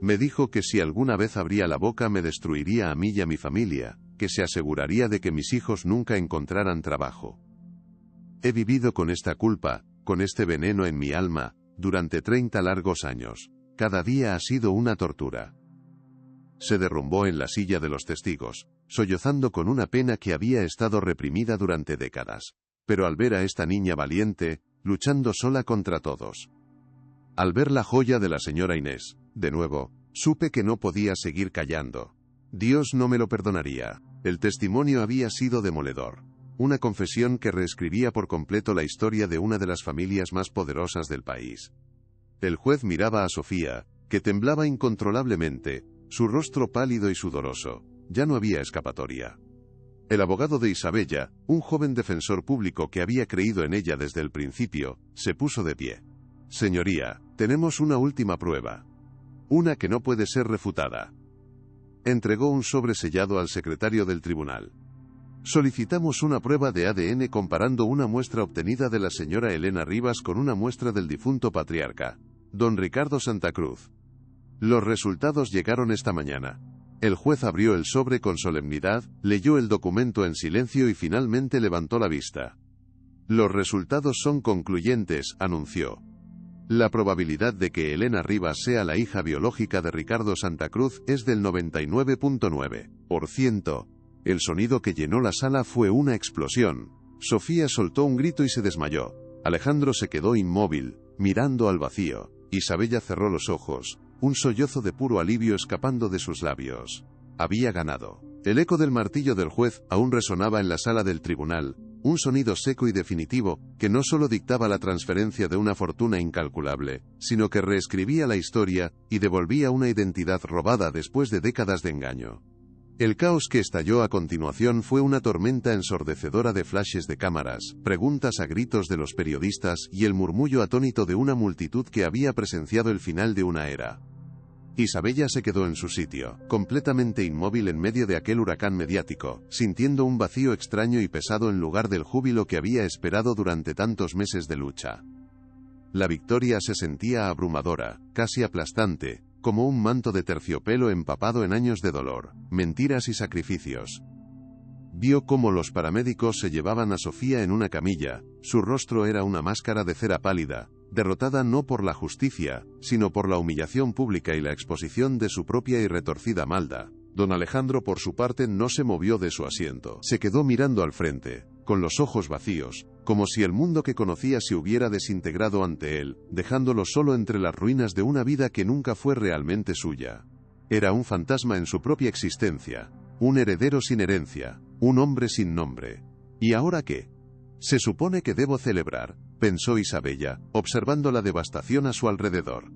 Me dijo que si alguna vez abría la boca me destruiría a mí y a mi familia, que se aseguraría de que mis hijos nunca encontraran trabajo. He vivido con esta culpa, con este veneno en mi alma, durante 30 largos años. Cada día ha sido una tortura». Se derrumbó en la silla de los testigos, sollozando con una pena que había estado reprimida durante décadas. Pero al ver a esta niña valiente, luchando sola contra todos. Al ver la joya de la señora Inés, de nuevo, supe que no podía seguir callando. Dios no me lo perdonaría. El testimonio había sido demoledor. Una confesión que reescribía por completo la historia de una de las familias más poderosas del país. El juez miraba a Sofía, que temblaba incontrolablemente, su rostro pálido y sudoroso. Ya no había escapatoria. El abogado de Isabella, un joven defensor público que había creído en ella desde el principio, se puso de pie. «Señoría, tenemos una última prueba. Una que no puede ser refutada». Entregó un sobre sellado al secretario del tribunal. «Solicitamos una prueba de ADN comparando una muestra obtenida de la señora Elena Rivas con una muestra del difunto patriarca, don Ricardo Santa Cruz. Los resultados llegaron esta mañana». El juez abrió el sobre con solemnidad, leyó el documento en silencio y finalmente levantó la vista. «Los resultados son concluyentes», anunció. «La probabilidad de que Elena Rivas sea la hija biológica de Ricardo Santa Cruz es del 99.9%. El sonido que llenó la sala fue una explosión. Sofía soltó un grito y se desmayó. Alejandro se quedó inmóvil, mirando al vacío. Isabella cerró los ojos, un sollozo de puro alivio escapando de sus labios. Había ganado. El eco del martillo del juez aún resonaba en la sala del tribunal, un sonido seco y definitivo, que no solo dictaba la transferencia de una fortuna incalculable, sino que reescribía la historia y devolvía una identidad robada después de décadas de engaño. El caos que estalló a continuación fue una tormenta ensordecedora de flashes de cámaras, preguntas a gritos de los periodistas y el murmullo atónito de una multitud que había presenciado el final de una era. Isabella se quedó en su sitio, completamente inmóvil en medio de aquel huracán mediático, sintiendo un vacío extraño y pesado en lugar del júbilo que había esperado durante tantos meses de lucha. La victoria se sentía abrumadora, casi aplastante, como un manto de terciopelo empapado en años de dolor, mentiras y sacrificios. Vio cómo los paramédicos se llevaban a Sofía en una camilla, su rostro era una máscara de cera pálida, derrotada no por la justicia, sino por la humillación pública y la exposición de su propia y retorcida maldad. Don Alejandro por su parte no se movió de su asiento, se quedó mirando al frente, con los ojos vacíos, como si el mundo que conocía se hubiera desintegrado ante él, dejándolo solo entre las ruinas de una vida que nunca fue realmente suya. Era un fantasma en su propia existencia, un heredero sin herencia, un hombre sin nombre. ¿Y ahora qué? Se supone que debo celebrar, pensó Isabella, observando la devastación a su alrededor.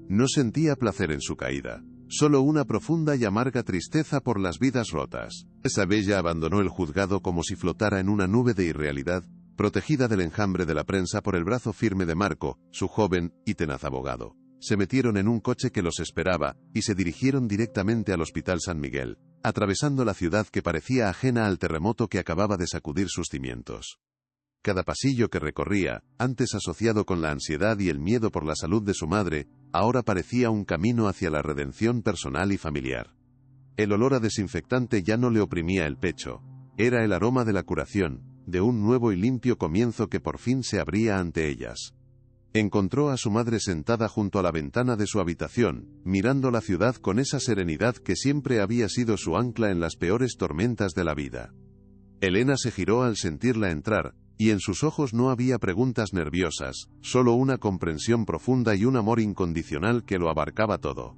No sentía placer en su caída, solo una profunda y amarga tristeza por las vidas rotas. Isabella abandonó el juzgado como si flotara en una nube de irrealidad, protegida del enjambre de la prensa por el brazo firme de Marco, su joven y tenaz abogado. Se metieron en un coche que los esperaba, y se dirigieron directamente al Hospital San Miguel, atravesando la ciudad que parecía ajena al terremoto que acababa de sacudir sus cimientos. Cada pasillo que recorría, antes asociado con la ansiedad y el miedo por la salud de su madre, ahora parecía un camino hacia la redención personal y familiar. El olor a desinfectante ya no le oprimía el pecho, era el aroma de la curación, de un nuevo y limpio comienzo que por fin se abría ante ellas. Encontró a su madre sentada junto a la ventana de su habitación, mirando la ciudad con esa serenidad que siempre había sido su ancla en las peores tormentas de la vida. Elena se giró al sentirla entrar, y en sus ojos no había preguntas nerviosas, solo una comprensión profunda y un amor incondicional que lo abarcaba todo.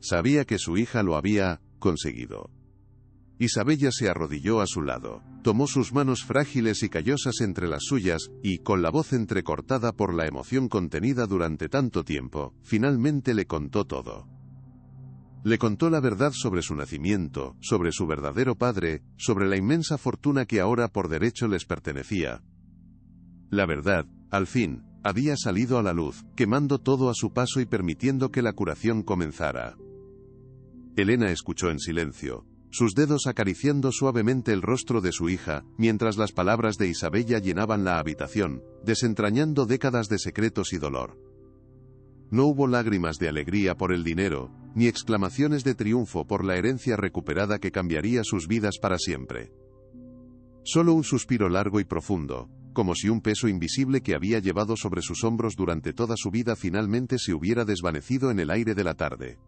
Sabía que su hija lo había conseguido. Isabella se arrodilló a su lado, tomó sus manos frágiles y callosas entre las suyas, y, con la voz entrecortada por la emoción contenida durante tanto tiempo, finalmente le contó todo. Le contó la verdad sobre su nacimiento, sobre su verdadero padre, sobre la inmensa fortuna que ahora por derecho les pertenecía. La verdad, al fin, había salido a la luz, quemando todo a su paso y permitiendo que la curación comenzara. Elena escuchó en silencio, sus dedos acariciando suavemente el rostro de su hija, mientras las palabras de Isabella llenaban la habitación, desentrañando décadas de secretos y dolor. No hubo lágrimas de alegría por el dinero, ni exclamaciones de triunfo por la herencia recuperada que cambiaría sus vidas para siempre. Solo un suspiro largo y profundo, como si un peso invisible que había llevado sobre sus hombros durante toda su vida finalmente se hubiera desvanecido en el aire de la tarde.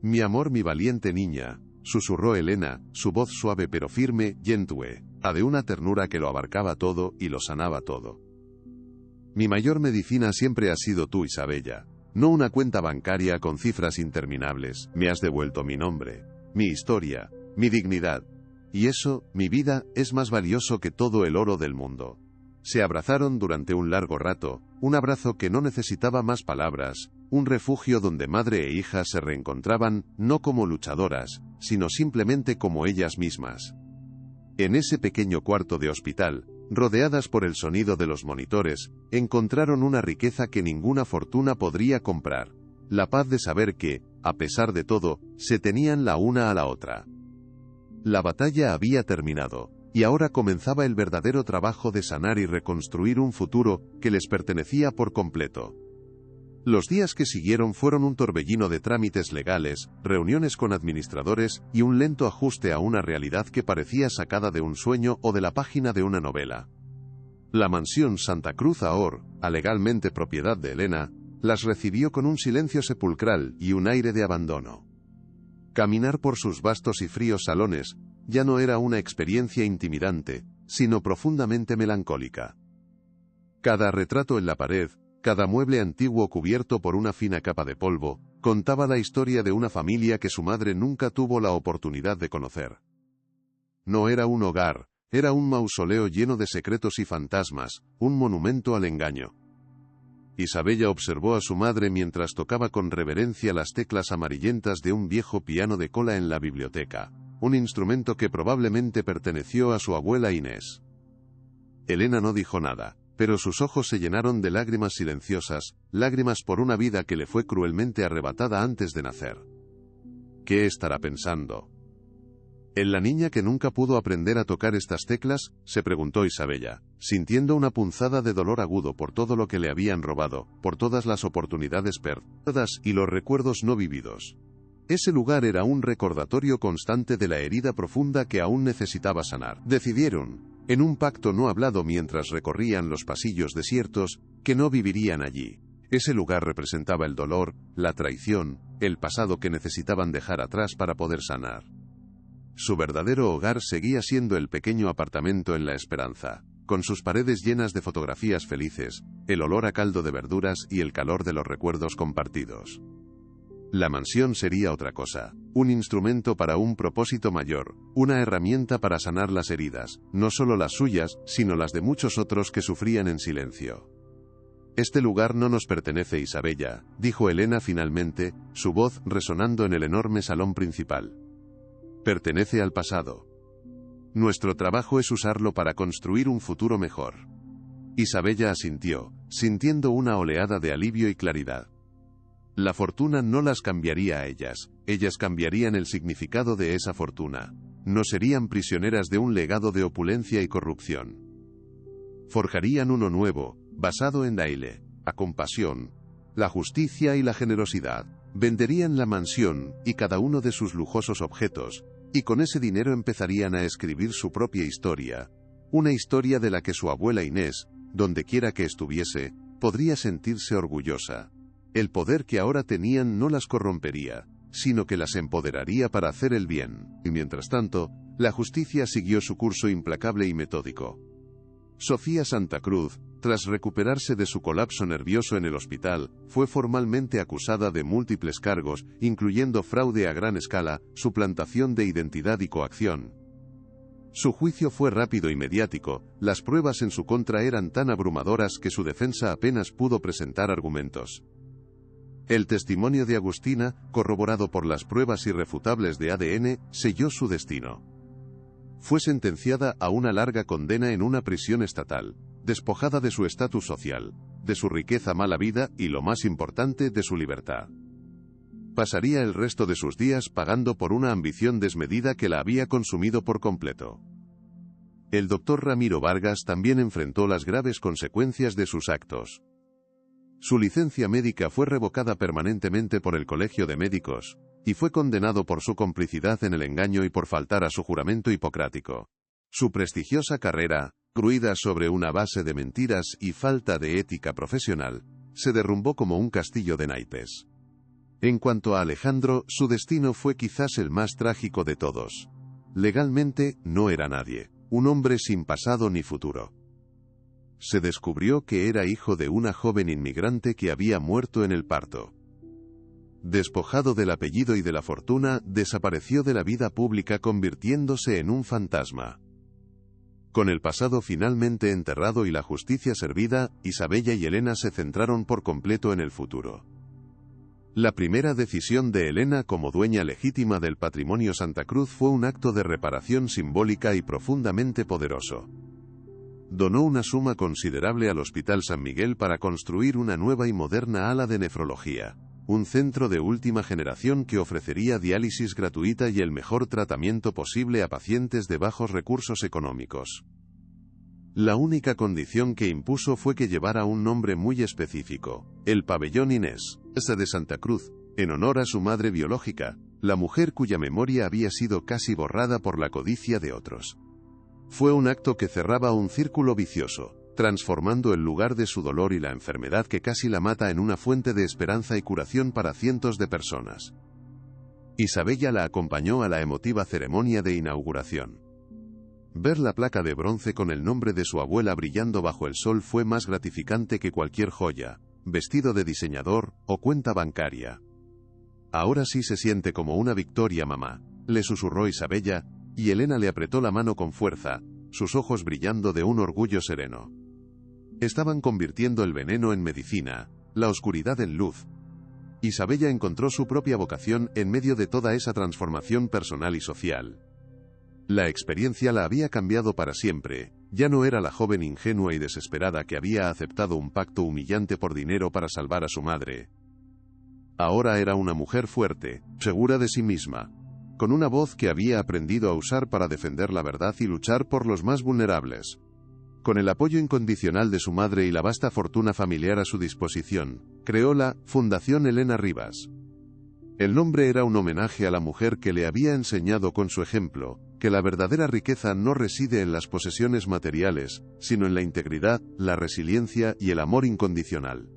«Mi amor, mi valiente niña», susurró Elena, su voz suave pero firme, gentue, de una ternura que lo abarcaba todo y lo sanaba todo. «Mi mayor medicina siempre ha sido tú, Isabella. No una cuenta bancaria con cifras interminables. Me has devuelto mi nombre, mi historia, mi dignidad. Y eso, mi vida, es más valioso que todo el oro del mundo». Se abrazaron durante un largo rato, un abrazo que no necesitaba más palabras, un refugio donde madre e hija se reencontraban, no como luchadoras, sino simplemente como ellas mismas. En ese pequeño cuarto de hospital, rodeadas por el sonido de los monitores, encontraron una riqueza que ninguna fortuna podría comprar: la paz de saber que, a pesar de todo, se tenían la una a la otra. La batalla había terminado, y ahora comenzaba el verdadero trabajo de sanar y reconstruir un futuro que les pertenecía por completo. Los días que siguieron fueron un torbellino de trámites legales, reuniones con administradores y un lento ajuste a una realidad que parecía sacada de un sueño o de la página de una novela. La mansión Santa Cruz Ahor, legalmente propiedad de Elena, las recibió con un silencio sepulcral y un aire de abandono. Caminar por sus vastos y fríos salones ya no era una experiencia intimidante, sino profundamente melancólica. Cada retrato en la pared, cada mueble antiguo cubierto por una fina capa de polvo, contaba la historia de una familia que su madre nunca tuvo la oportunidad de conocer. No era un hogar, era un mausoleo lleno de secretos y fantasmas, un monumento al engaño. Isabella observó a su madre mientras tocaba con reverencia las teclas amarillentas de un viejo piano de cola en la biblioteca, un instrumento que probablemente perteneció a su abuela Inés. Elena no dijo nada, pero sus ojos se llenaron de lágrimas silenciosas, lágrimas por una vida que le fue cruelmente arrebatada antes de nacer. ¿Qué estará pensando? ¿En la niña que nunca pudo aprender a tocar estas teclas?, se preguntó Isabella, sintiendo una punzada de dolor agudo por todo lo que le habían robado, por todas las oportunidades perdidas y los recuerdos no vividos. Ese lugar era un recordatorio constante de la herida profunda que aún necesitaba sanar. Decidieron, en un pacto no hablado mientras recorrían los pasillos desiertos, que no vivirían allí. Ese lugar representaba el dolor, la traición, el pasado que necesitaban dejar atrás para poder sanar. Su verdadero hogar seguía siendo el pequeño apartamento en La Esperanza, con sus paredes llenas de fotografías felices, el olor a caldo de verduras y el calor de los recuerdos compartidos. La mansión sería otra cosa, un instrumento para un propósito mayor, una herramienta para sanar las heridas, no solo las suyas, sino las de muchos otros que sufrían en silencio. «Este lugar no nos pertenece, Isabella», dijo Elena finalmente, su voz resonando en el enorme salón principal. «Pertenece al pasado. Nuestro trabajo es usarlo para construir un futuro mejor». Isabella asintió, sintiendo una oleada de alivio y claridad. La fortuna no las cambiaría a ellas cambiarían el significado de esa fortuna. No serían prisioneras de un legado de opulencia y corrupción. Forjarían uno nuevo, basado en la compasión, la justicia y la generosidad. Venderían la mansión y cada uno de sus lujosos objetos, y con ese dinero empezarían a escribir su propia historia, una historia de la que su abuela Inés, donde quiera que estuviese, podría sentirse orgullosa. El poder que ahora tenían no las corrompería, sino que las empoderaría para hacer el bien, y mientras tanto, la justicia siguió su curso implacable y metódico. Sofía Santa Cruz, tras recuperarse de su colapso nervioso en el hospital, fue formalmente acusada de múltiples cargos, incluyendo fraude a gran escala, suplantación de identidad y coacción. Su juicio fue rápido y mediático, las pruebas en su contra eran tan abrumadoras que su defensa apenas pudo presentar argumentos. El testimonio de Agustina, corroborado por las pruebas irrefutables de ADN, selló su destino. Fue sentenciada a una larga condena en una prisión estatal, despojada de su estatus social, de su riqueza mala vida y, lo más importante, de su libertad. Pasaría el resto de sus días pagando por una ambición desmedida que la había consumido por completo. El doctor Ramiro Vargas también enfrentó las graves consecuencias de sus actos. Su licencia médica fue revocada permanentemente por el Colegio de Médicos, y fue condenado por su complicidad en el engaño y por faltar a su juramento hipocrático. Su prestigiosa carrera, construida sobre una base de mentiras y falta de ética profesional, se derrumbó como un castillo de naipes. En cuanto a Alejandro, su destino fue quizás el más trágico de todos. Legalmente, no era nadie, un hombre sin pasado ni futuro. Se descubrió que era hijo de una joven inmigrante que había muerto en el parto. Despojado del apellido y de la fortuna, desapareció de la vida pública convirtiéndose en un fantasma. Con el pasado finalmente enterrado y la justicia servida, Isabella y Elena se centraron por completo en el futuro. La primera decisión de Elena como dueña legítima del patrimonio Santa Cruz fue un acto de reparación simbólica y profundamente poderoso. Donó una suma considerable al Hospital San Miguel para construir una nueva y moderna ala de nefrología, un centro de última generación que ofrecería diálisis gratuita y el mejor tratamiento posible a pacientes de bajos recursos económicos. La única condición que impuso fue que llevara un nombre muy específico, el Pabellón Inés, Casa de Santa Cruz, en honor a su madre biológica, la mujer cuya memoria había sido casi borrada por la codicia de otros. Fue un acto que cerraba un círculo vicioso, transformando el lugar de su dolor y la enfermedad que casi la mata en una fuente de esperanza y curación para cientos de personas. Isabella la acompañó a la emotiva ceremonia de inauguración. Ver la placa de bronce con el nombre de su abuela brillando bajo el sol fue más gratificante que cualquier joya, vestido de diseñador o cuenta bancaria. «Ahora sí se siente como una victoria, mamá», le susurró Isabella, y Elena le apretó la mano con fuerza, sus ojos brillando de un orgullo sereno. Estaban convirtiendo el veneno en medicina, la oscuridad en luz. Isabella encontró su propia vocación en medio de toda esa transformación personal y social. La experiencia la había cambiado para siempre. Ya no era la joven ingenua y desesperada que había aceptado un pacto humillante por dinero para salvar a su madre. Ahora era una mujer fuerte, segura de sí misma, con una voz que había aprendido a usar para defender la verdad y luchar por los más vulnerables. Con el apoyo incondicional de su madre y la vasta fortuna familiar a su disposición, creó la Fundación Elena Rivas. El nombre era un homenaje a la mujer que le había enseñado con su ejemplo, que la verdadera riqueza no reside en las posesiones materiales, sino en la integridad, la resiliencia y el amor incondicional.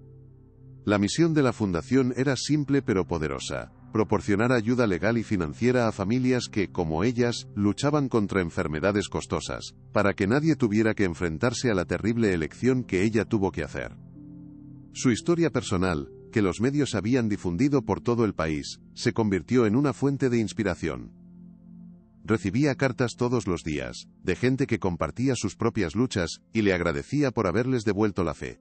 La misión de la fundación era simple pero poderosa: proporcionar ayuda legal y financiera a familias que, como ellas, luchaban contra enfermedades costosas, para que nadie tuviera que enfrentarse a la terrible elección que ella tuvo que hacer. Su historia personal, que los medios habían difundido por todo el país, se convirtió en una fuente de inspiración. Recibía cartas todos los días, de gente que compartía sus propias luchas, y le agradecía por haberles devuelto la fe.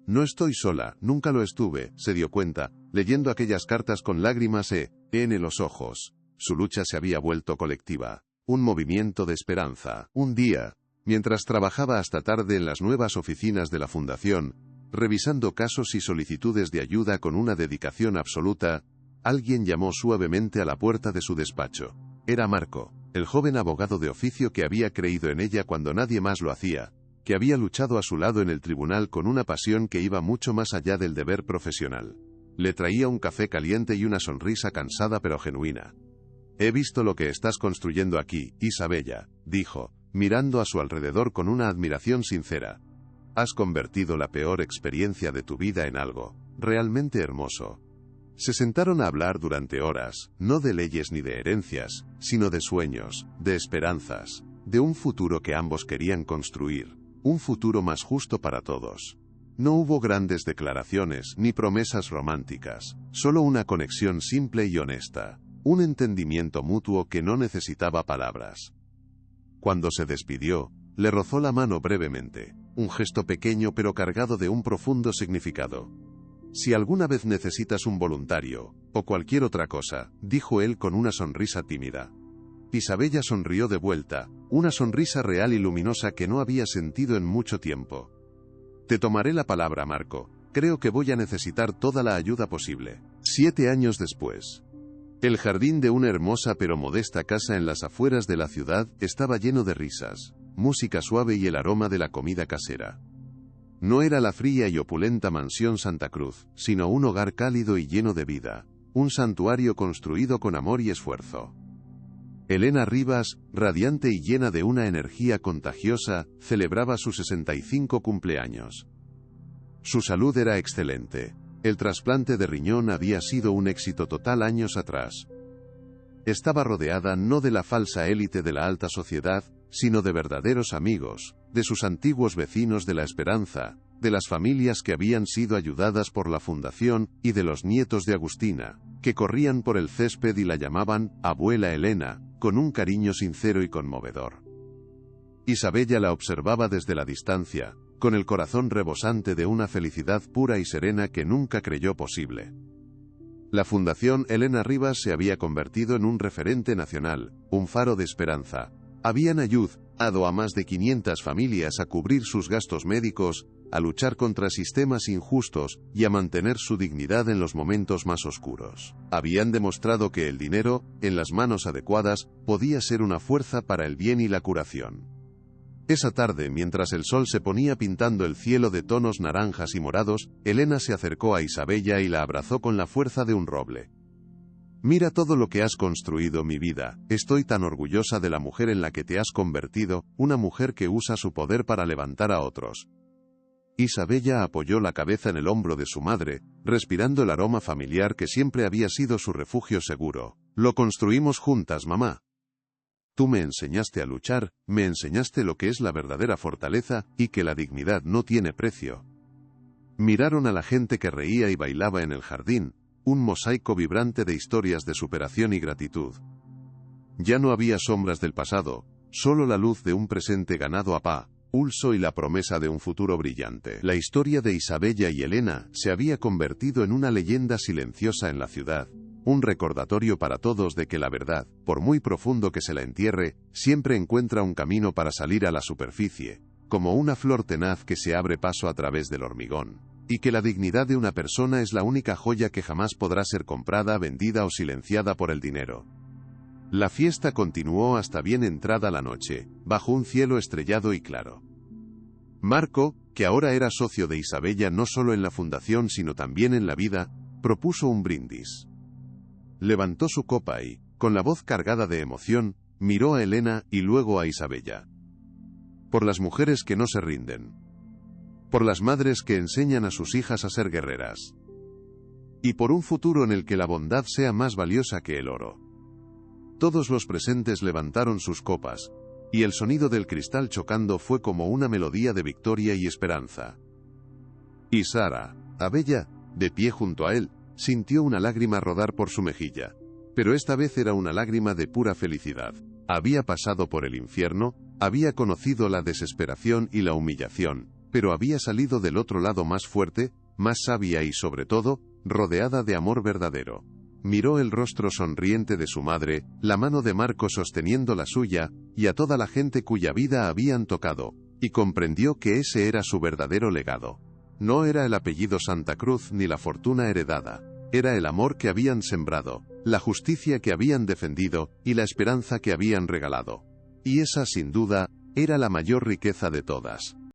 No estoy sola, nunca lo estuve, se dio cuenta, leyendo aquellas cartas con lágrimas en los ojos. Su lucha se había vuelto colectiva, un movimiento de esperanza. Un día, mientras trabajaba hasta tarde en las nuevas oficinas de la fundación, revisando casos y solicitudes de ayuda con una dedicación absoluta, alguien llamó suavemente a la puerta de su despacho. Era Marco, el joven abogado de oficio que había creído en ella cuando nadie más lo hacía, que había luchado a su lado en el tribunal con una pasión que iba mucho más allá del deber profesional. Le traía un café caliente y una sonrisa cansada pero genuina. «He visto lo que estás construyendo aquí, Isabella», dijo, mirando a su alrededor con una admiración sincera. «Has convertido la peor experiencia de tu vida en algo realmente hermoso». Se sentaron a hablar durante horas, no de leyes ni de herencias, sino de sueños, de esperanzas, de un futuro que ambos querían construir, un futuro más justo para todos. No hubo grandes declaraciones ni promesas románticas, solo una conexión simple y honesta, un entendimiento mutuo que no necesitaba palabras. Cuando se despidió, le rozó la mano brevemente, un gesto pequeño pero cargado de un profundo significado. «Si alguna vez necesitas un voluntario, o cualquier otra cosa», dijo él con una sonrisa tímida. Isabella sonrió de vuelta, una sonrisa real y luminosa que no había sentido en mucho tiempo. «Te tomaré la palabra, Marco. Creo que voy a necesitar toda la ayuda posible». 7 años después. El jardín de una hermosa pero modesta casa en las afueras de la ciudad estaba lleno de risas, música suave y el aroma de la comida casera. No era la fría y opulenta mansión Santa Cruz, sino un hogar cálido y lleno de vida, un santuario construido con amor y esfuerzo. Elena Rivas, radiante y llena de una energía contagiosa, celebraba su 65 cumpleaños. Su salud era excelente. El trasplante de riñón había sido un éxito total años atrás. Estaba rodeada no de la falsa élite de la alta sociedad, sino de verdaderos amigos, de sus antiguos vecinos de la esperanza, de las familias que habían sido ayudadas por la fundación, y de los nietos de Agustina, que corrían por el césped y la llamaban «Abuela Elena», con un cariño sincero y conmovedor. Isabella la observaba desde la distancia, con el corazón rebosante de una felicidad pura y serena que nunca creyó posible. La Fundación Elena Rivas se había convertido en un referente nacional, un faro de esperanza. Habían ayudado a más de 500 familias a cubrir sus gastos médicos, a luchar contra sistemas injustos y a mantener su dignidad en los momentos más oscuros. Habían demostrado que el dinero, en las manos adecuadas, podía ser una fuerza para el bien y la curación. Esa tarde, mientras el sol se ponía pintando el cielo de tonos naranjas y morados, Elena se acercó a Isabella y la abrazó con la fuerza de un roble. «Mira todo lo que has construido, mi vida. Estoy tan orgullosa de la mujer en la que te has convertido, una mujer que usa su poder para levantar a otros». Isabella apoyó la cabeza en el hombro de su madre, respirando el aroma familiar que siempre había sido su refugio seguro. «Lo construimos juntas, mamá. Tú me enseñaste a luchar, me enseñaste lo que es la verdadera fortaleza, y que la dignidad no tiene precio». Miraron a la gente que reía y bailaba en el jardín, un mosaico vibrante de historias de superación y gratitud. Ya no había sombras del pasado, solo la luz de un presente ganado a impulso y la promesa de un futuro brillante. La historia de Isabella y Elena se había convertido en una leyenda silenciosa en la ciudad, un recordatorio para todos de que la verdad, por muy profundo que se la entierre, siempre encuentra un camino para salir a la superficie, como una flor tenaz que se abre paso a través del hormigón, y que la dignidad de una persona es la única joya que jamás podrá ser comprada, vendida o silenciada por el dinero. La fiesta continuó hasta bien entrada la noche, bajo un cielo estrellado y claro. Marco, que ahora era socio de Isabella no solo en la fundación sino también en la vida, propuso un brindis. Levantó su copa y, con la voz cargada de emoción, miró a Elena y luego a Isabella. Por las mujeres que no se rinden. Por las madres que enseñan a sus hijas a ser guerreras. Y por un futuro en el que la bondad sea más valiosa que el oro. Todos los presentes levantaron sus copas, y el sonido del cristal chocando fue como una melodía de victoria y esperanza. Y Sara, Abella, de pie junto a él, sintió una lágrima rodar por su mejilla. Pero esta vez era una lágrima de pura felicidad. Había pasado por el infierno, había conocido la desesperación y la humillación, pero había salido del otro lado más fuerte, más sabia y sobre todo, rodeada de amor verdadero. Miró el rostro sonriente de su madre, la mano de Marco sosteniendo la suya, y a toda la gente cuya vida habían tocado, y comprendió que ese era su verdadero legado. No era el apellido Santa Cruz ni la fortuna heredada, era el amor que habían sembrado, la justicia que habían defendido, y la esperanza que habían regalado. Y esa, sin duda, era la mayor riqueza de todas.